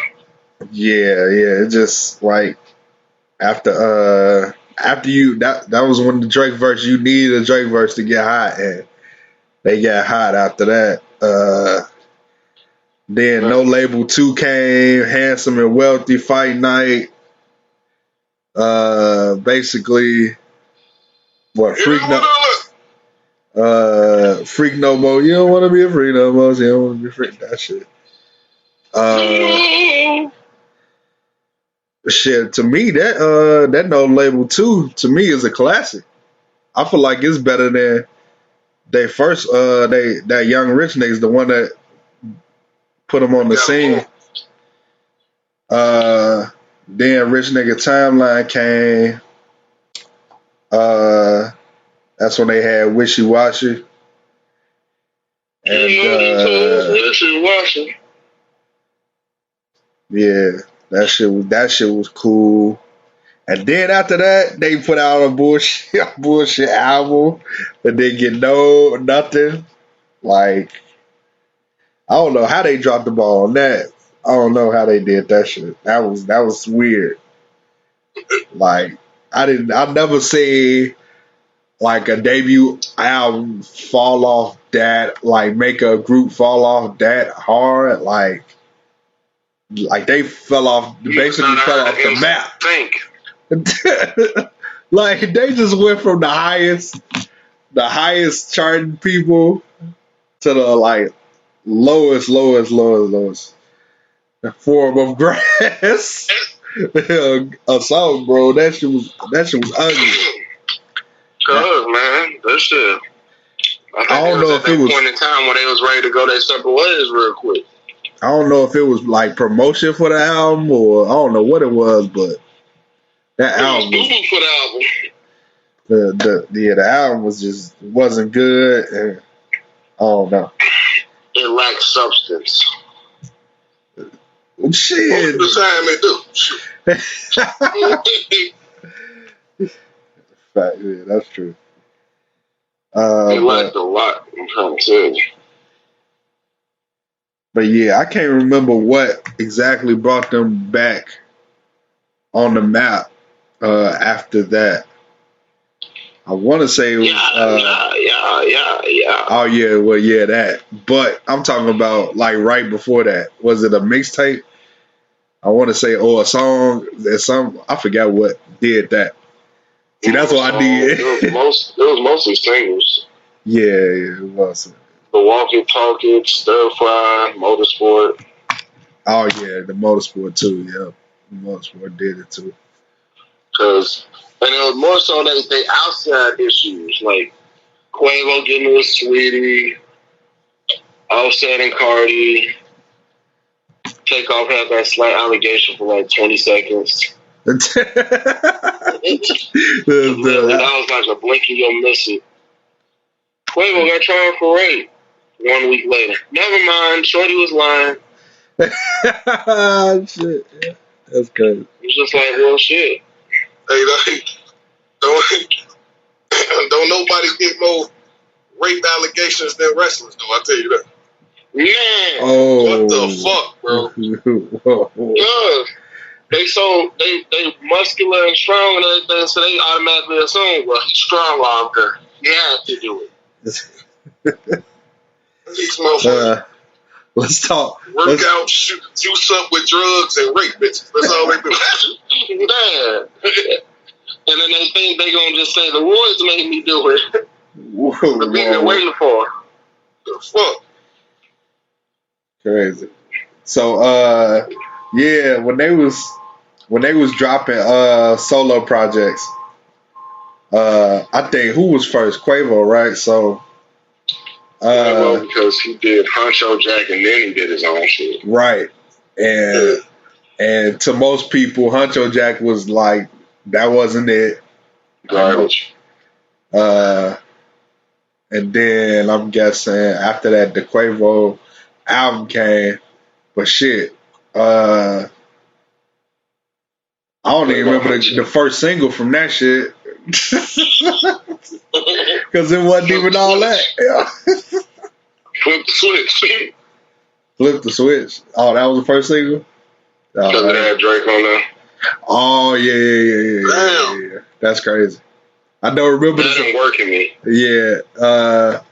Yeah. It just like after you that was when the Drake verse, you needed a Drake verse to get hot, and they got hot after that. Then No Label 2 came, Handsome and Wealthy, Fight Night. Basically, what Freak No. Freak No More. You don't want to be a freak no more. You don't want to be a freak. That shit. Shit. To me, that No Label 2 to me is a classic. I feel like it's better than they first. That Young Rich niggas, the one that put them on the scene. Then Rich Nigga Timeline came. That's when they had Wishy Washy. And Wishy Washy. Yeah, that shit was cool. And then after that, they put out a bullshit album that didn't get nothing. Like, I don't know how they dropped the ball on that. I don't know how they did that shit. That was weird. Like, I never see like a debut album fall off that, like make a group fall off that hard. Like they basically fell off the map. Like they just went from the highest charting people to the like lowest form of grass. A song, bro. That shit was ugly. Cause man, that shit. I don't know if it was point in time when they was ready to go their separate ways real quick. I don't know if it was like promotion for the album or I don't know what it was, but that album was for the album. The album wasn't good, and I don't know. It lacked substance. Shit. Most of the time they do. Fact, yeah, that's true. They lacked a lot, I'm trying to tell you. But yeah, I can't remember what exactly brought them back on the map after that. I want to say it was, yeah. Oh yeah, well yeah, that. But I'm talking about like right before that. Was it a mixtape? I want to say a song that I forgot what did that. See, that's what I did. It was mostly singles. Yeah, it was. The Walkie Talkie, Stir Fry, Motorsport. Oh yeah, the Motorsport too. Yeah, the Motorsport did it too. And it was more so they outside issues like Quavo getting with Sweetie, Offset and Cardi. Takeoff had that slight allegation for like 20 seconds. That was like a blink and you'll miss it. Quavo got tried for rape 1 week later. Never mind, Shorty was lying. Shit, yeah. That's good. It's just like real shit. Hey, don't nobody get more rape allegations than wrestlers, though. I tell you that. Man, what the fuck, bro? Yeah, they muscular and strong and everything, so they automatically assume, well, he's strong armed her. He had to do it. These motherfuckers. Let's talk. Work out, juice up with drugs and rape bitches. That's all they do. Man. And then they think they gonna just say the Royals made me do it. Whoa, the thing they're waiting for. The fuck. Crazy. So yeah, when they was dropping solo projects, I think who was first? Quavo, right? So Quavo, because he did Honcho Jack and then he did his own shit. Right. And to most people, Honcho Jack was like that wasn't it. Garbage. And then I'm guessing after that the Quavo album came, but shit, I don't even remember the first single from that shit because it wasn't even all that. Flip the switch. Flip the switch. Oh, that was the first single. Because it had Drake on there. Oh yeah. That's crazy. I don't remember. That Working Me. Yeah.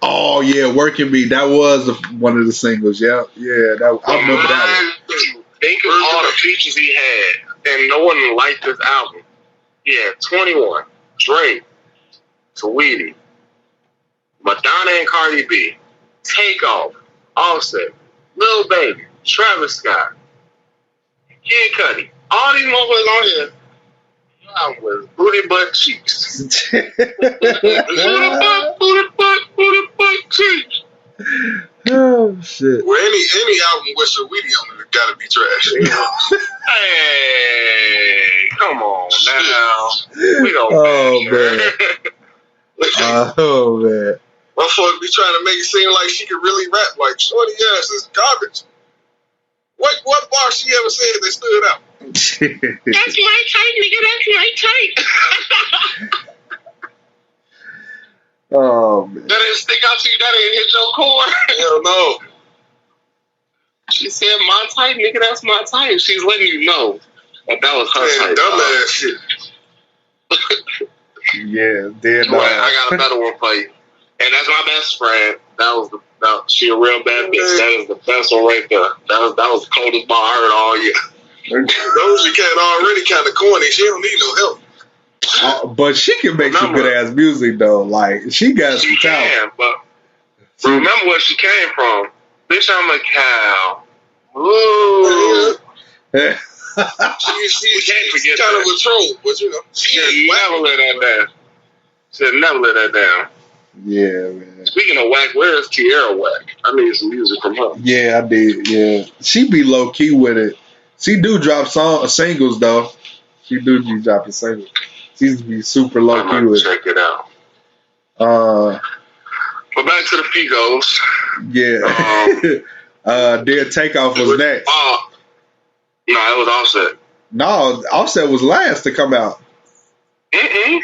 Oh yeah, Working Me. That was one of the singles. Yeah. I remember that one. Think of all the features he had, and no one liked this album. Yeah, 21, Drake, Saweetie, Madonna and Cardi B, Takeoff, Offset, Lil Baby, Travis Scott, Kid Cudi, all these motherfuckers on here. I was booty butt cheeks. booty butt cheeks. Oh shit! Well, any album with Saweetie on it gotta be trash. Hey, come on now. We don't. Oh man. Oh man. Motherfuckers be trying to make it seem like she could really rap. Like shorty ass is garbage. What bar she ever said that stood out? That's my type, nigga. That's my type. Oh man. That didn't stick out to you. That didn't hit your core. Hell no. She said, "My type, nigga. That's my type." She's letting you know that was her type. Dumbass shit. Yeah, dead. Well, I got a better one for you, and that's my best friend. She a real bad bitch. That is the best one right there. That was the coldest bar I heard all year. Doja Cat already kind of corny. She don't need no help. But she can make some good ass music though. Like she got some talent. Can, but remember where she came from. Bitch, I'm a cow. Ooh. She's kind of a troll, but you know she never let that down. She'll never let that down. Yeah, man. Speaking of whack, where is Tierra whack? I need some music from her. Yeah, I did. Yeah, she be low key with it. She do drop singles though. She do be dropping singles. She be super low key with it. Check it out. But back to the Migos. Yeah. Their Takeoff was next. No, it was Offset. No, Offset was last to come out. Mm-mm.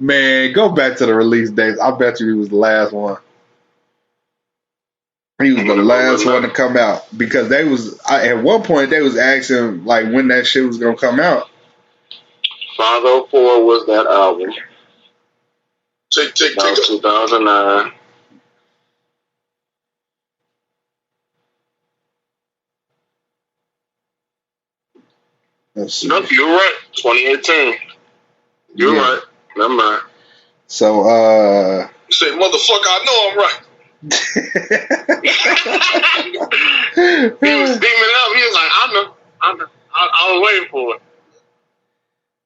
Man, go back to the release dates. I bet you he was the last one. He was the last one to come out because at one point they was asking like when that shit was gonna come out. 504 was that album. Take 2009. No, you're right. 2018. You're right. Never mind. So, you say, motherfucker, I know I'm right. He was steaming up. He was like, I know. I was waiting for it.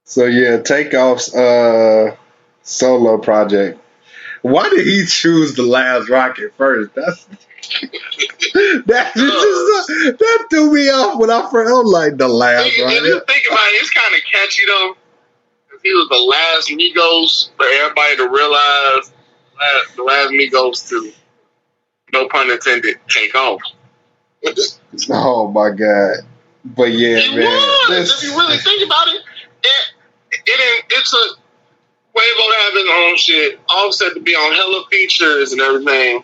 So yeah, Takeoff's solo project. Why did he choose the last rocket first? That threw me off when I first. I was like the last rocket. If you think about it, it's kind of catchy though. He was the last Migos for everybody to realize. The last Migos to, no pun intended, take off. Oh my god! But yeah, it man. Was. If you really think about it, it took Quavo to have his own shit, Offset to be on hella features and everything,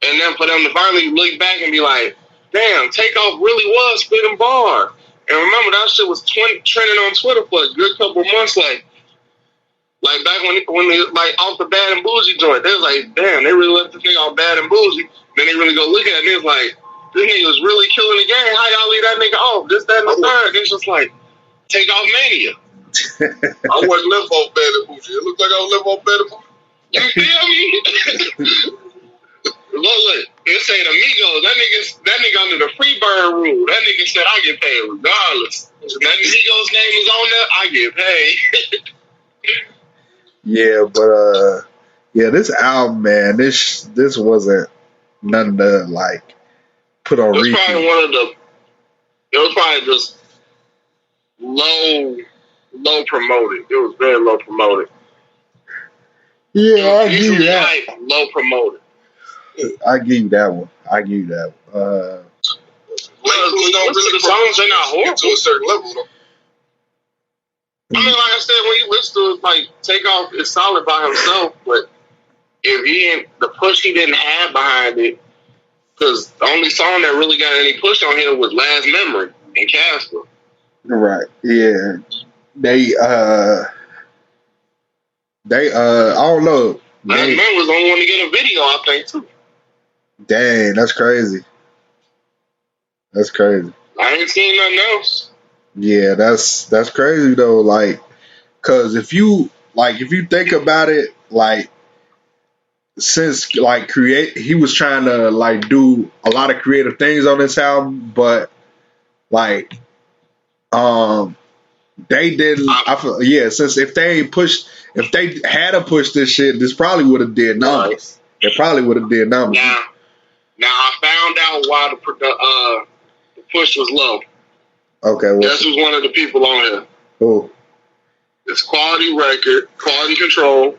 and then for them to finally look back and be like, "Damn, Takeoff really was spitting bar." And remember that shit was trending on Twitter for a good couple months, like back when they like off the Bad and Bougie joint, they was like, "Damn, they really left this nigga off Bad and Bougie." Then they really go look at it and it was like, "This nigga was really killing the game. How y'all leave that nigga off? This, that, and the third." It's just like Takeoff mania. I wasn't left off Bad and Bougie. It looked like I was left off Bad and Bougie. You feel me? Look, it say the Migos. That nigga under the free bird rule. That nigga said I get paid regardless. If that Migos name is on there, I get paid. Yeah, but yeah, this album, man, this wasn't nothing to like put on repeat. It was probably just low promoted. It was very low promoted. Yeah, I give you that. Low promoted. I give you that one. Like, don't really the songs are not horrible to a certain level, though. I mean, like I said, when you listen to it, like Takeoff is solid by himself, but if he ain't the push he didn't have behind it, because the only song that really got any push on here was Last Memory and Casper. Right. Yeah. They I don't know. Last Memory was the only one to get a video, I think, too. Dang, that's crazy. That's crazy. I ain't seen nothing else. Yeah, that's crazy though. Like, cause if you think about it, like since like he was trying to like do a lot of creative things on this album, but like they didn't. I feel, yeah, since if they had to push this shit, this probably would have did numbers. It probably would have did numbers. Now I found out why the push was low. Okay, guess who's one of the people on here? Who? It's Quality Control.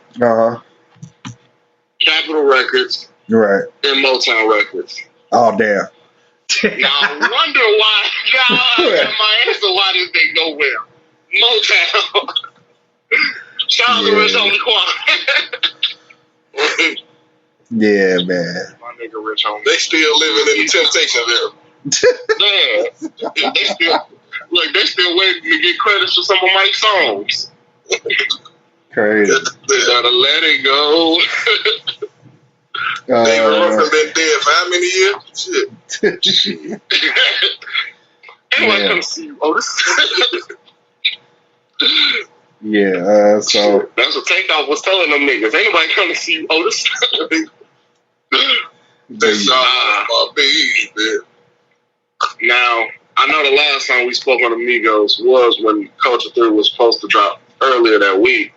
Capitol Records. Right. And Motown Records. Oh damn. Now I wonder why. Now my answer why this thing go well. Motown. Shout out to Rich Homie Quan. Yeah, man. My nigga Rich Homie. They still living in the Temptation era. Man, they still waiting to get credits for some of Mike's songs. Crazy. They gotta let it go. David Ruffin been dead for how many years? Shit. Anyway, come see you, Otis. Yeah, so that's what Takeoff was telling them niggas. Ain't nobody come to see you, Otis. That's my baby, man. Now, I know the last time we spoke on Amigos was when Culture 3 was supposed to drop earlier that week.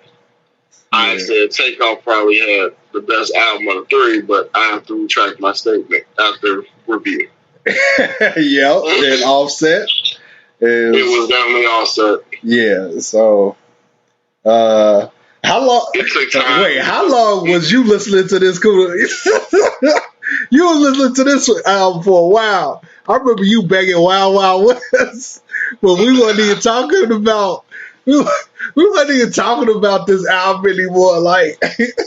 I said Takeoff probably had the best album of the three, but I have to retract my statement after review. Yep, and Offset. It was definitely Offset. Yeah, so how long? Wait, how long was you listening to this? You were listening to this album for a while. I remember you banging Wild Wild West, but we wasn't even talking about. We wasn't even talking about this album anymore. Like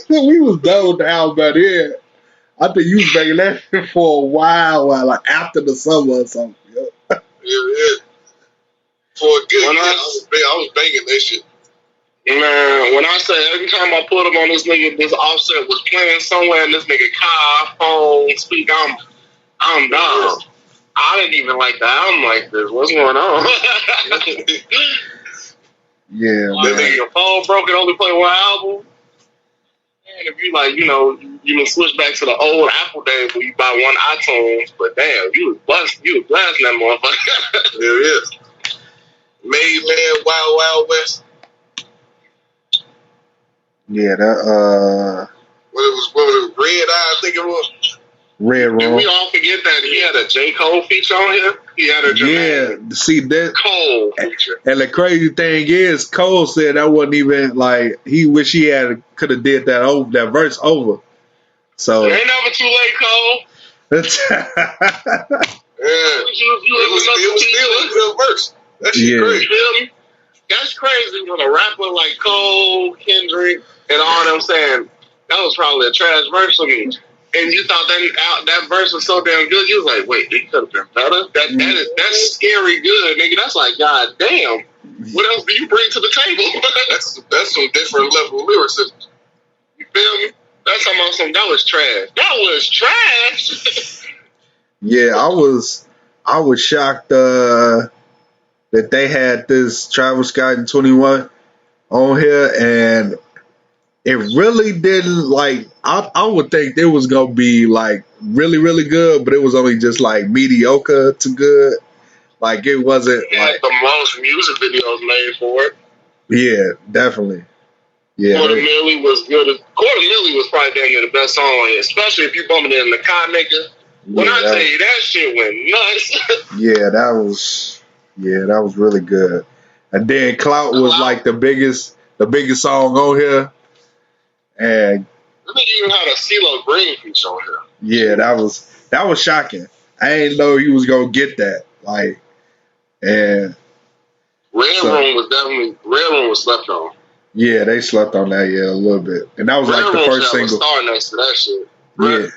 we was done with the album out here. I think you was banging that shit for a while, like after the summer or something. Yeah. For a good year, I was banging that shit. Man, when I say every time I put him on this nigga, this Offset was playing somewhere, and this nigga car, phone, speak, I'm down. I didn't even like the album like this. What's going on? Yeah, man. Then your phone broke and only play one album. And if you like, you can switch back to the old Apple days where you buy one iTunes, but damn, you was blasting that motherfucker. There it is. Made Man, Wild Wild West. Yeah, that what was it, Red Eye, I think it was. Red Room. Did we all forget that he had a J. Cole feature on here? He had a see that Cole feature. And the crazy thing is, Cole said that wasn't even like he wish he could have did that verse over. So it ain't never too late, Cole. It was still a good verse. That's crazy. Feel me? That's crazy when a rapper like Cole, Kendrick, and all them saying that was probably a trash verse for me. And you thought that verse was so damn good, you was like, wait, it could have been better. That's scary good, nigga. That's like, god damn. What else do you bring to the table? that's some different level of lyricism. You feel me? That's talking about something that was trash. That was trash. Yeah, I was shocked that they had this Travis Scott and 21 on here, and it really didn't like. I would think it was gonna be like really, really good, but it was only just like mediocre to good. Like it wasn't like the most music videos made for it. Yeah, definitely. Yeah, Quarter Milli was good. Quarter Milli was probably damn near the best song on here, especially if you bumping it in the car, nigga. When I tell you that shit went nuts. that was really good. And then Clout was like the biggest song on here. And I think you even had a CeeLo Green feature on here. Yeah, that was shocking. I didn't know he was gonna get that. Like, and Red Room was slept on. Yeah, they slept on that a little bit, and that was like the first single. A star next to that shit. Yeah.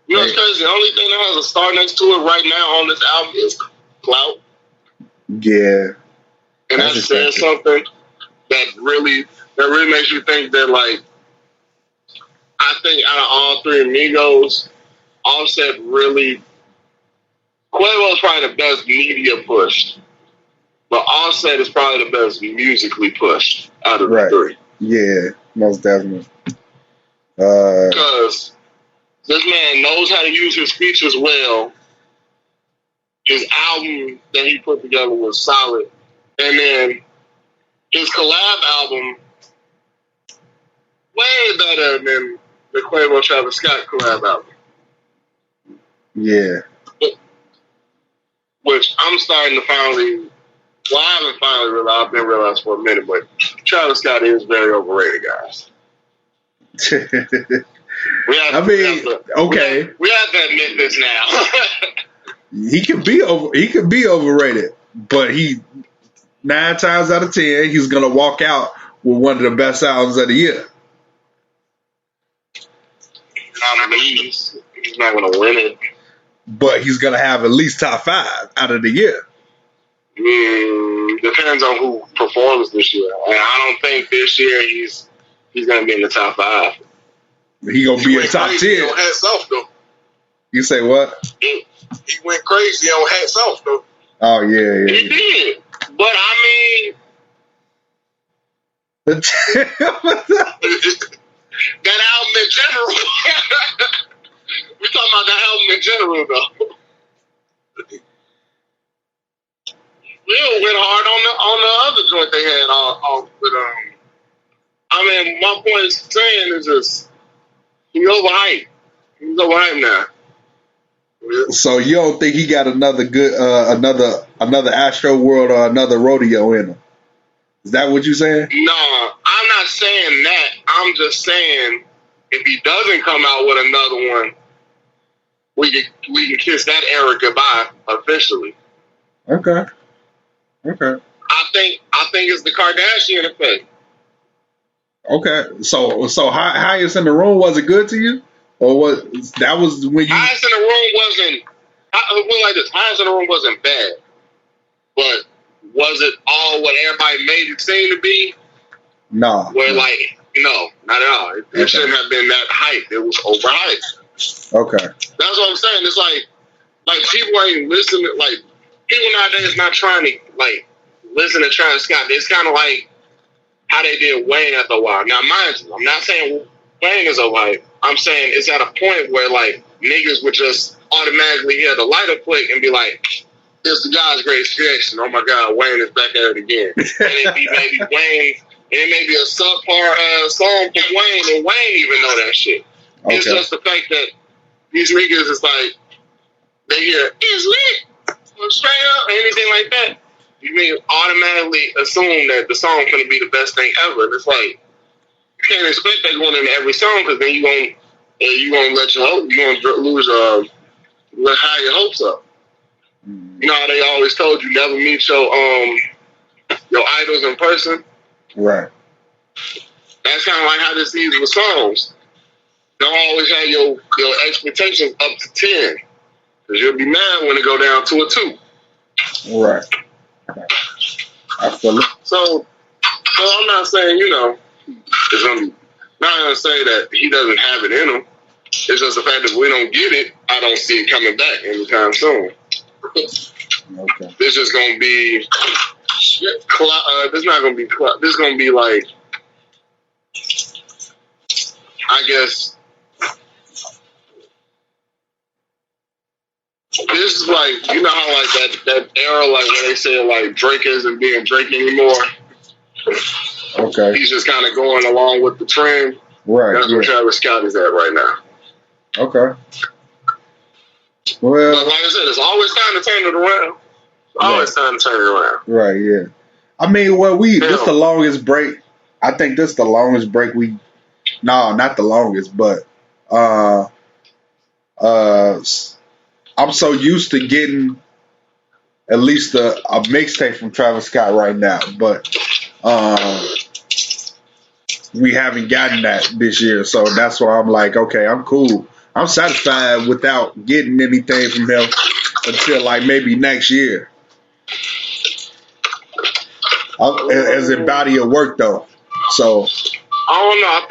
You know what's crazy? The only thing that has a star next to it right now on this album is Clout. Yeah. And that says something that really makes you think that, like, I think out of all three Amigos, Offset really, Quavo's probably the best media pushed, but Offset is probably the best musically pushed out of the three. Yeah, most definitely. Because This man knows how to use his features well. His album that he put together was solid. And then his collab album, way better than the Quavo Travis Scott collab album. Yeah. Which I'm starting to finally, well, I haven't finally realized, I've been realized for a minute, but Travis Scott is very overrated, guys. We have to admit this now. He could be overrated, but 9 times out of 10, he's gonna walk out with one of the best albums of the year. He's not gonna win it, but he's gonna have at least top 5 out of the year. Depends on who performs this year. And I don't think this year he's gonna be in the top 5. He gonna be in top 10. On Hats Off though. You say what? He went crazy on Hats Off though. Oh yeah. He did, but I mean, that album in general. We're talking about that album in general though. Will went hard on the other joint they had off, but I mean, my point is saying is just he's overhyped. He's overhyped now. So you don't think he got another good another Astro World or another rodeo in him? Is that what you're saying? No, I'm not saying that. I'm just saying if he doesn't come out with another one, we can kiss that era goodbye officially. Okay. I think it's the Kardashian effect. Okay. So Highest in the Room, was it good to you? Or what? That was when you. Highest in the Room wasn't. Like this. Highest in the Room wasn't bad, but was it all what everybody made it seem to be? No. No, not at all. It shouldn't have been that hype. It was overhyped. Okay. That's what I'm saying. It's like people ain't listening. Like people nowadays not trying to listen to Travis Scott. It's kind of like how they did Wayne after a while. Now, mind you, I'm not saying Wayne is overhyped. I'm saying it's at a point where niggas would just automatically hear the lighter click and be like, "It's the guy's greatest creation. Oh my God, Wayne is back at it again." And it be maybe Wayne, and it may be a subpar song from Wayne, and Wayne even know that shit. Okay. It's just the fact that these niggas is they hear "it's lit," straight up, or anything like that. You may automatically assume that the song gonna be the best thing ever. And it's like you can't expect that going into every song because then you gonna let your hope, you gonna lose let high your hopes up. You know how they always told you never meet your idols in person. Right. That's kind of like how this is with songs. Don't always have your expectations up to 10 because you'll be mad when it go down to a 2. Right. I feel it. So I'm not saying not gonna say that he doesn't have it in him. It's just the fact that if we don't get it, I don't see it coming back anytime soon. Okay. This is gonna be. This not gonna be. This is gonna be like. I guess. This is like, you know how that era, where they say Drake isn't being Drake anymore. Okay. He's just kind of going along with the trend. Right. That's where Travis Scott is at right now. Okay. Well, but like I said, it's always time to turn it around. Always time to turn it around. Right. Yeah. I mean, this the longest break. I think this the longest break we. No, not the longest, but I'm so used to getting at least a mixtape from Travis Scott right now, but we haven't gotten that this year, so that's why I'm like, okay, I'm cool. I'm satisfied without getting anything from him until maybe next year. As a body of work, though. So I don't know. I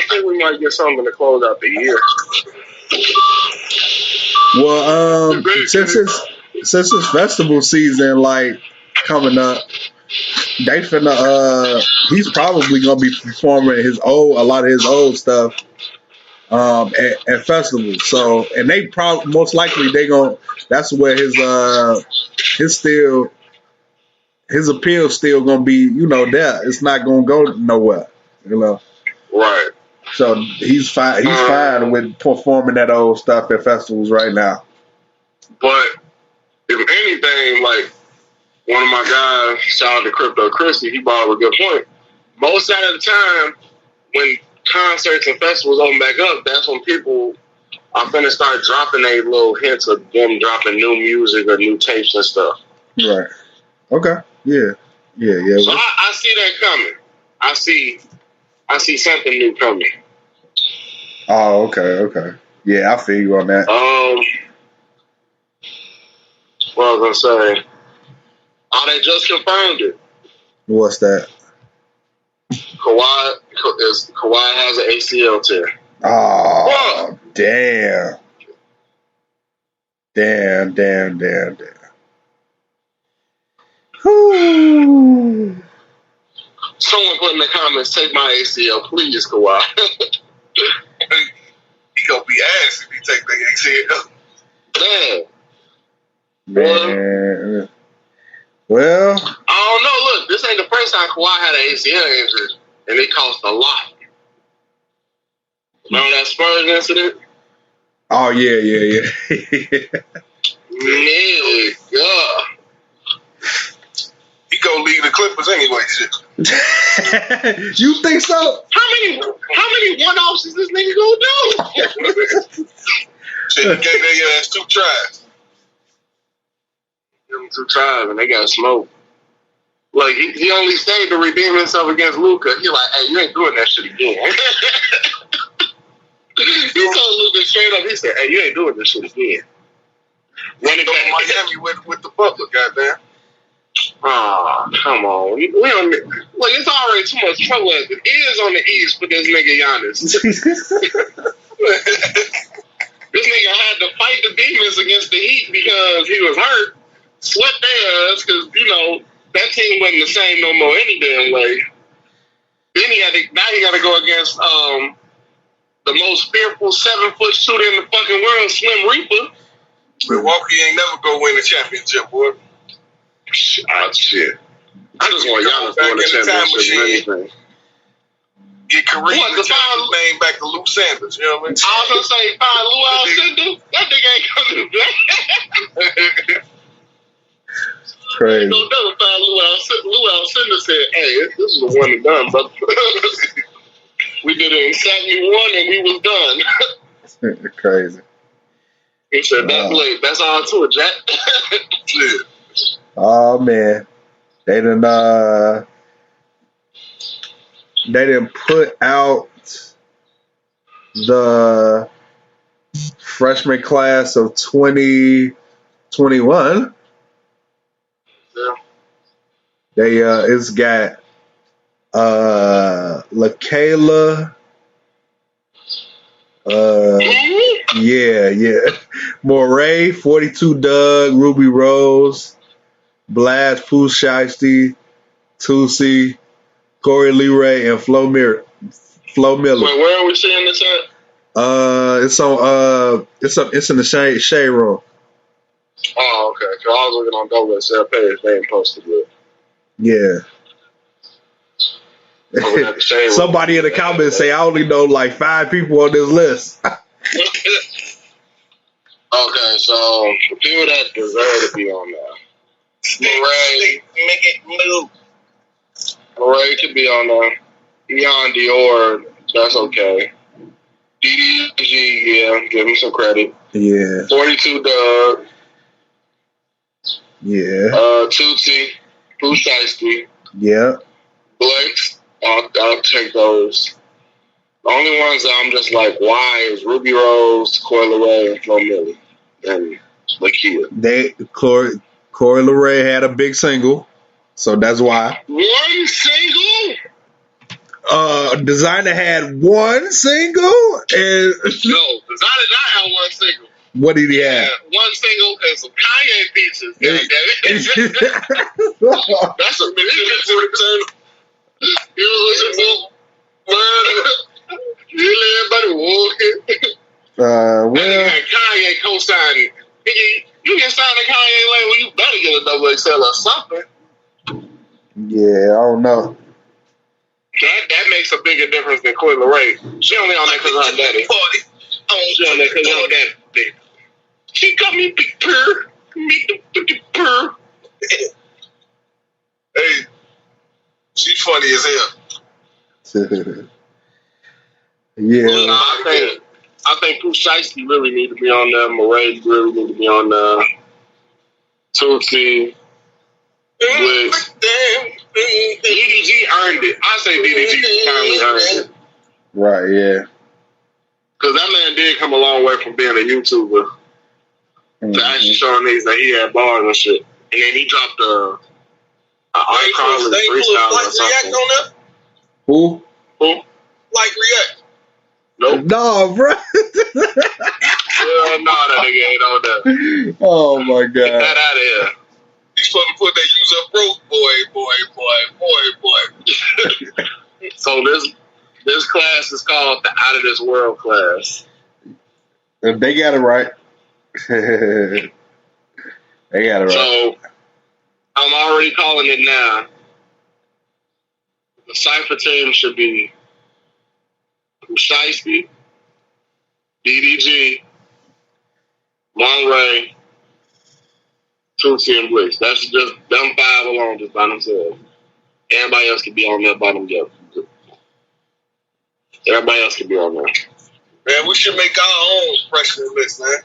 think we might get something to close out the year. Well, since it's festival season coming up, they finna he's probably gonna be performing a lot of his old stuff at festivals. So, and they probably most likely they gonna. That's where his appeal still gonna be. There. It's not gonna go nowhere. Right. So he's fine. He's fine with performing that old stuff at festivals right now. But if anything, like one of my guys, shout out to Crypto Christie, he brought up a good point. Most of the time, when concerts and festivals open back up, that's when people are finna start dropping a little hints of them dropping new music or new tapes and stuff. Right. Okay. Yeah. So I see that coming. I see something new coming. Oh, okay. Yeah, I feel you on that. What I was gonna say? Oh, they just confirmed it. What's that? Kawhi has an ACL tear. Oh, damn. Whew. Someone put in the comments, take my ACL, please, Kawhi. He gonna be ass if he take the ACL. Man. Well, I don't know. Look, this ain't the first time Kawhi had an ACL injury, and it cost a lot. Remember that Spurs incident? Oh, yeah. Nigga. He gonna leave the Clippers anyway, shit. You think so? How many one-offs is this nigga gonna do? Shit, he gave their ass 2 tries. Give them 2 tries, and they got smoked. Like, he only stayed to redeem himself against Luka. He like, hey, you ain't doing that shit again. He told Luka straight up, he said, hey, you ain't doing this shit again. Running back Miami with the Butler, goddamn. Oh, come on. We don't, look, it's already too much trouble as it is on the East for this nigga Giannis. This nigga had to fight the demons against the Heat because he was hurt. Sweat their ass because, that team wasn't the same no more any damn way. Then he got to go against the most fearful 7-foot shooter in the fucking world, Slim Reaper. Milwaukee ain't never gonna win a championship, boy. Shit. I just want Giannis to win a championship. Get Kareem the name back to Lou Sanders, you know what I mean? I was gonna say, find Lou Alcindor. That nigga ain't coming back. Crazy. No doubt find Lou Alcindor said, hey, this is the one and done, brother. We did it in 71 and we was done. Crazy. He said, that's late. That's all to it, Jack. Yeah. Oh man, they didn't put out the freshman class of 2021. Yeah. They it's got LaKayla. Yeah. Moray, 42 Doug, Ruby Rose, Blast, Pooh Shiesty, Tusi, Corey Leray, and Flo Miller. Wait, where are we seeing this at? It's in the shade room. Oh, okay. Cause I was looking on WSL page, they ain't posted it. Yeah. Somebody in the comments say I only know like 5 people on this list. Okay, so the people that deserve to be on there. Murray, make it move. Murray could be on there. Beyond Dior, that's okay. DDG, yeah, give him some credit. Yeah. 42 Doug. Yeah. Tootsie, Pooh Shiesty. Yeah. Blanks, I'll take those. The only ones that I'm just like, why is Ruby Rose, Corey LeRae, and Flo Millie, and Lakia. Corey LeRae had a big single, so that's why. One single? Designer had one single, and no, Designer did not have one single. What did he have? One single and some Kanye features. That's a million for return. You was listening to everybody walking. Well, Kanye co-signed. You get signed to Kanye label, you better get a double XL or something. yeah, I don't know. That makes a bigger difference than Coi Leray. She only on that because of her daddy. She on that because of her daddy. She got me big purr. Me the purr. Hey, she funny as hell. Yeah. Well, I think Pooh Shiesty really need to be on there. Murray really need to be on there. Tootsie. DDG earned it. I say DDG finally earned it. Right, yeah. Because that man did come a long way from being a YouTuber to actually showing niggas that he had bars and shit. And then he dropped a iCarly freestyle or something. On that? Who? Like React. Nope. No, bro. Hell no, that nigga ain't on that. Oh my Get that god. out of here. He's supposed to put that use up broke boy. So this class is called the Out of This World class. They got it right. They got it right. So I'm already calling it now. The Cypher team should be Shiesty, DDG, Monray, Tootsie, and Bliss. That's just them five alone just by themselves. Everybody else can be on there by themselves. Everybody else can be on there. Man, we should make our own freshman list, man.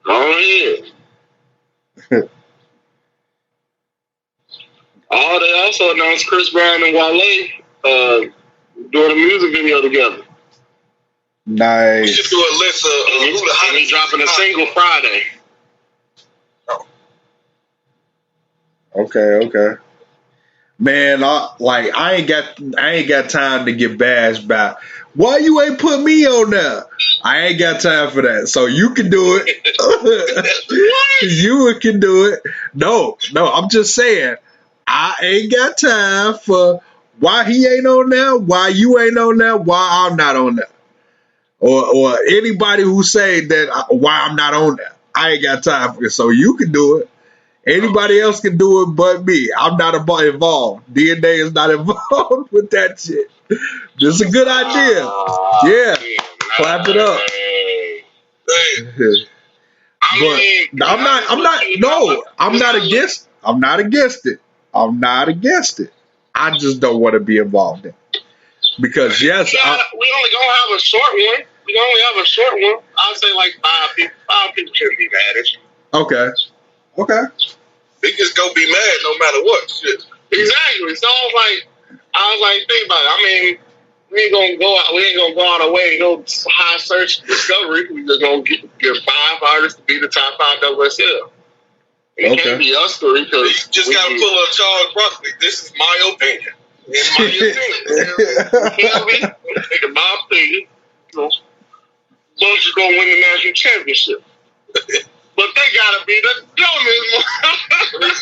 Go ahead. Oh, they also announced Chris Brown and Wale doing a music video together. We Nice. should do a list of who the And hottest. he's dropping a single Friday. Okay. Man, I ain't got time to get bashed by. Why you ain't put me on there? I ain't got time for that. So you can do it. You can do it. No, I'm just saying. I ain't got time for why he ain't on there, why you ain't on there, why I'm not on there. Or anybody who say that why I'm not on there. I ain't got time for it. So you can do it. Anybody else can do it but me. I'm not involved. DNA is not involved with that shit. This is a good idea. Yeah. Clap it up. But I'm not against it. I'm not against it. I just don't want to be involved in it. Because yes, we only gonna have a short one. I'll say like 5 people. 5 people shouldn't be mad at you. Okay. Niggas gonna be mad no matter what. Shit. Exactly. So I was like, think about it. I mean, we ain't gonna go out our way and go high search discovery. We just gonna get 5 artists to be the top 5 WSL. It can't be us 3 because you just gotta pull up Charles Barkley. This is my opinion. It's my opinion. In my opinion, Bucks is gonna win the national championship. But they gotta be the dumbest one.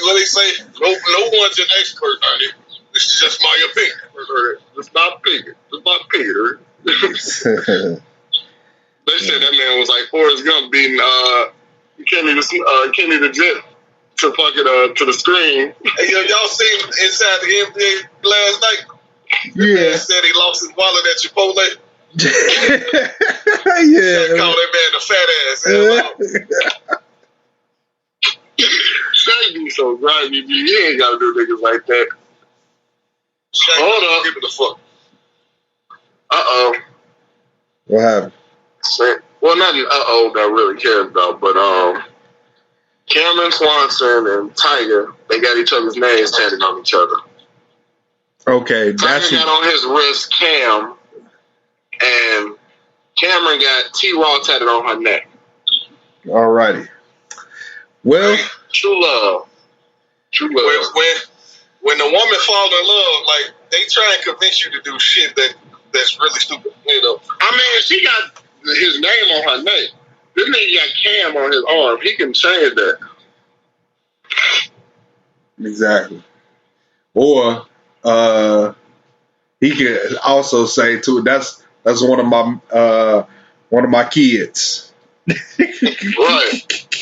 What they say? No one's an expert on it. This is just my opinion. It's my opinion. They said that man was like Forrest Gump beating Kenny the Jet to the screen. Hey, y'all seen inside the NBA last night? Yeah. Said he lost his wallet at Chipotle. Yeah. Call that man the fat ass. Shaq be so grimy, you ain't gotta do niggas like that. Hold up. Give it the fuck. What happened? Well, not that really cares about, but Cameron Swanson and Tiger, they got each other's names tatted on each other. Okay, Tiger got on his wrist Cam, and Cameron got T-Raw tatted on her neck. Alrighty. Well, True love. When the woman fall in love, like they try and convince you to do shit that's really stupid. You know. I mean, she got his name on her neck. This nigga got Cam on his arm. He can change that. exactly. Or he could also say too. That's That's one of my kids. Right.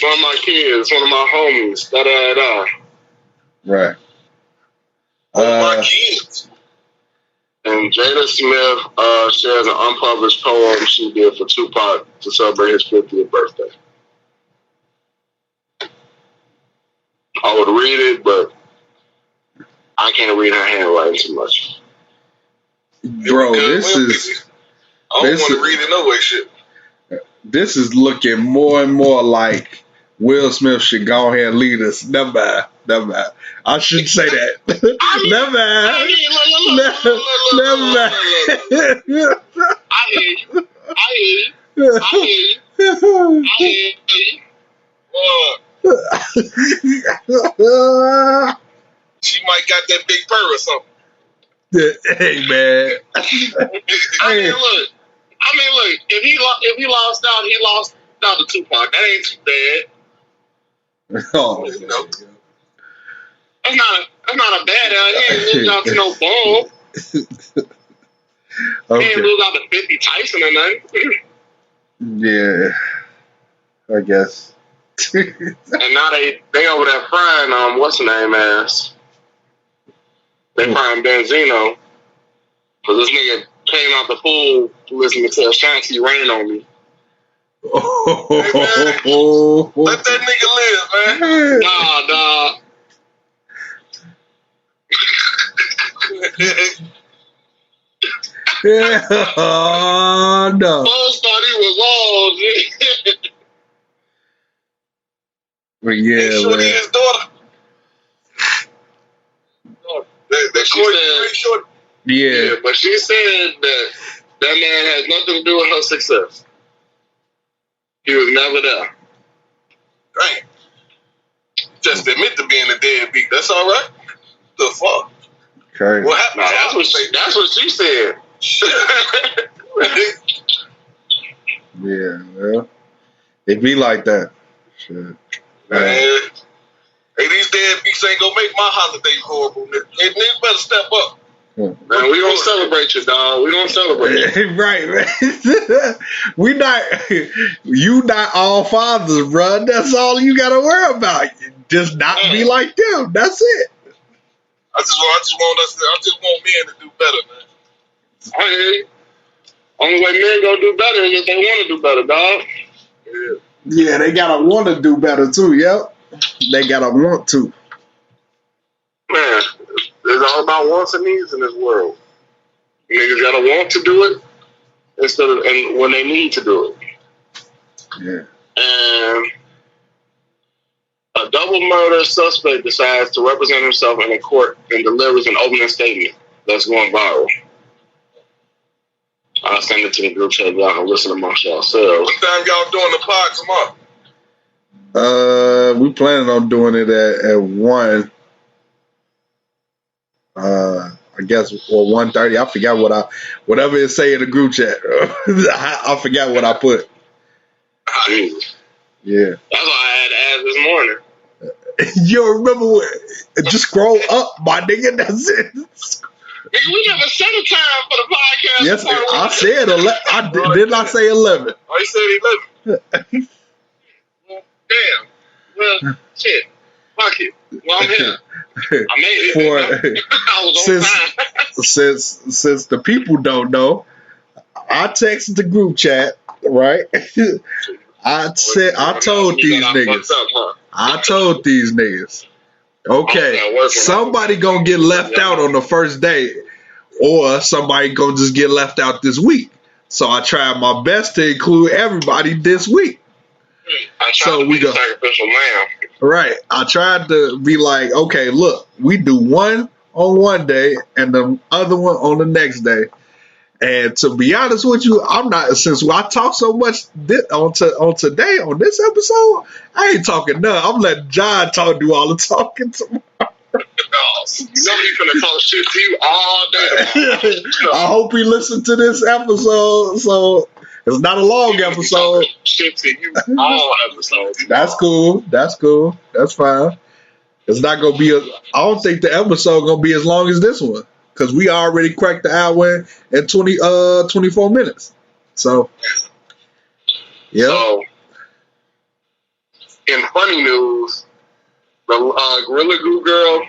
One of my kids, one of my homies. Right. One of my kids. And Jada Smith shares an unpublished poem she did for Tupac to celebrate his 50th birthday. I would read it, but I can't read her handwriting too much. Bro, this is... I don't want to read it no way, shit. This is looking more and more like Will Smith should go ahead and lead us. Never mind. I shouldn't say that. Never mind. I hear you. She might got that big purr or something. Hey, man. I mean, look. If he lost out, he lost out to Tupac. That ain't too bad. Oh, you know. That's not a bad out. He ain't lose out to no ball. Okay. He ain't lose out to 50 Tyson or nothing. Yeah, I guess. And now they over there frying what's the name ass? They frying Benzino because this nigga came out the pool listening to Ashanti Rain on Me. Hey, man, let that nigga live, man. Nah. No. Folks thought he was old. But yeah, Shorty, man. his daughter. That shorty. Yeah, but she said that man has nothing to do with her success. He was never there. Dang. Just admit to being a deadbeat. That's all right. The fuck? okay. What happened? Nah, that's what she said. Yeah, well, it be like that. Shit. Man, hey, these deadbeats ain't gonna make my holiday horrible. They better step up. Man, we don't celebrate you, dog. We don't celebrate you. Right, man. You not all fathers, bro. That's all you gotta worry about. Just not be like them. That's it. I just want men to do better, man. I hear you. Only way men gonna do better is if they want to do better, dog. Yeah, they gotta want to do better too. Yep, they gotta want to. Man, it's all about wants and needs in this world. Niggas gotta want to do it and when they need to do it. Yeah. And a double murder suspect decides to represent himself in a court and delivers an opening statement that's going viral. I'll send it to the group chat. Y'all can listen amongst yourselves. What time y'all doing the pod tomorrow? We planning on doing it at 1. I guess, or 1:30. I forgot whatever it say in the group chat. I forgot what I put. Yeah. That's why I had to ask this morning. You remember just scroll up, my nigga. That's it. Nigga, we never set a time for the podcast. Yes, I said 11. Didn't I say 11? Oh, you said 11. Damn. Well, shit. Fuck it. Well, I'm here. I made it. I was on time. Since the people don't know, I texted the group chat, right? I told these niggas. Okay, somebody gonna get left out on the first day, or somebody gonna just get left out this week. So I tried my best to include everybody this week. So we go sacrificial lamb. Right. I tried to be like, okay, look, we do one on one day and the other one on the next day. And to be honest with you, I'm not, since I talk so much on today, on this episode, I ain't talking none. I'm letting John do all the talking tomorrow. Nobody's gonna talk shit to you all day tomorrow. I hope he listened to this episode, so it's not a long episode. Shit to you all episodes. That's cool. That's fine. It's not gonna be I don't think the episode gonna be as long as this one. because we already cracked the hour in 24 minutes. So, yeah. So, in funny news, the Gorilla Glue girl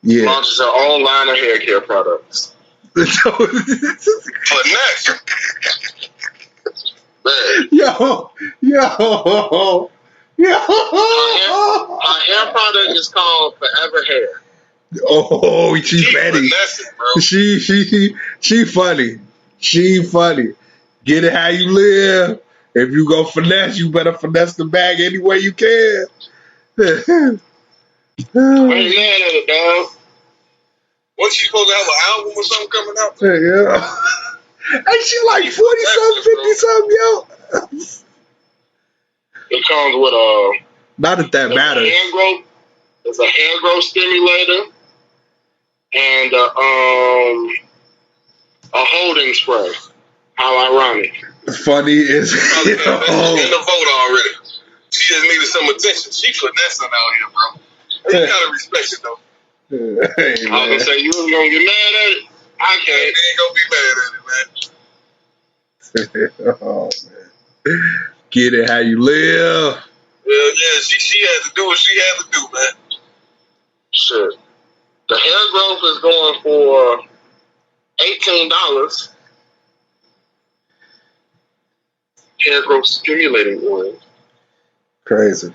launches her own line of hair care products. Finesse. Man. Yo. Her hair product is called Forever Hair. Oh, she funny. She funny. She funny. Get it how you live. If you go finesse, you better finesse the bag any way you can. I ain't mad at it, dog. Wasn't she supposed to have an album or something coming out? Yeah. Ain't she like 40-something, 50-something, yo? It comes with Not that matters. It's a hair growth stimulator and a holding spray. How ironic. Funny is She's in the vote already. She just needed some attention. She finessing out here, bro. You gotta respect it though. Hey, I was gonna say you was gonna get mad at it. I can't. Ain't gonna be mad at it, man. Oh, man. Get it how you live. Yeah, she had to do what she had to do, man. Shit. The hair growth is going for $18. Hair growth stimulating oil. Crazy.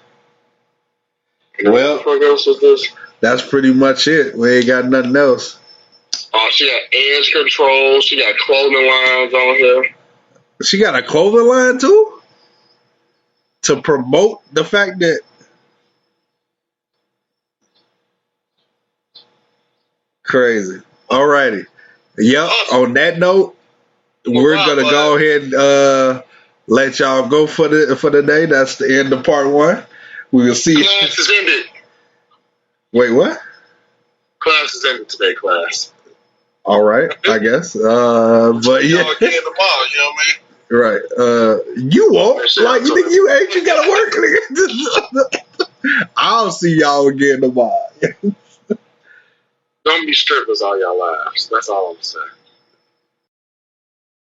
And well, what else is this? That's pretty much it. We ain't got nothing else. Oh, she got edge control. She got clothing lines on here. She got a clothing line too? To promote the fact that crazy. Alrighty. Yep. Awesome. On that note, we're gonna go ahead and let y'all go for the day. That's the end of part 1. We will see. Class is ended. Wait, what? Class is ended today, class. All right, I guess. But yeah. Y'all get in the ball, you know what I mean? Right. You won't. Like, you ain't. You gotta work, nigga. I'll see y'all again tomorrow. Don't be strippers all y'all lives. That's all I'm saying.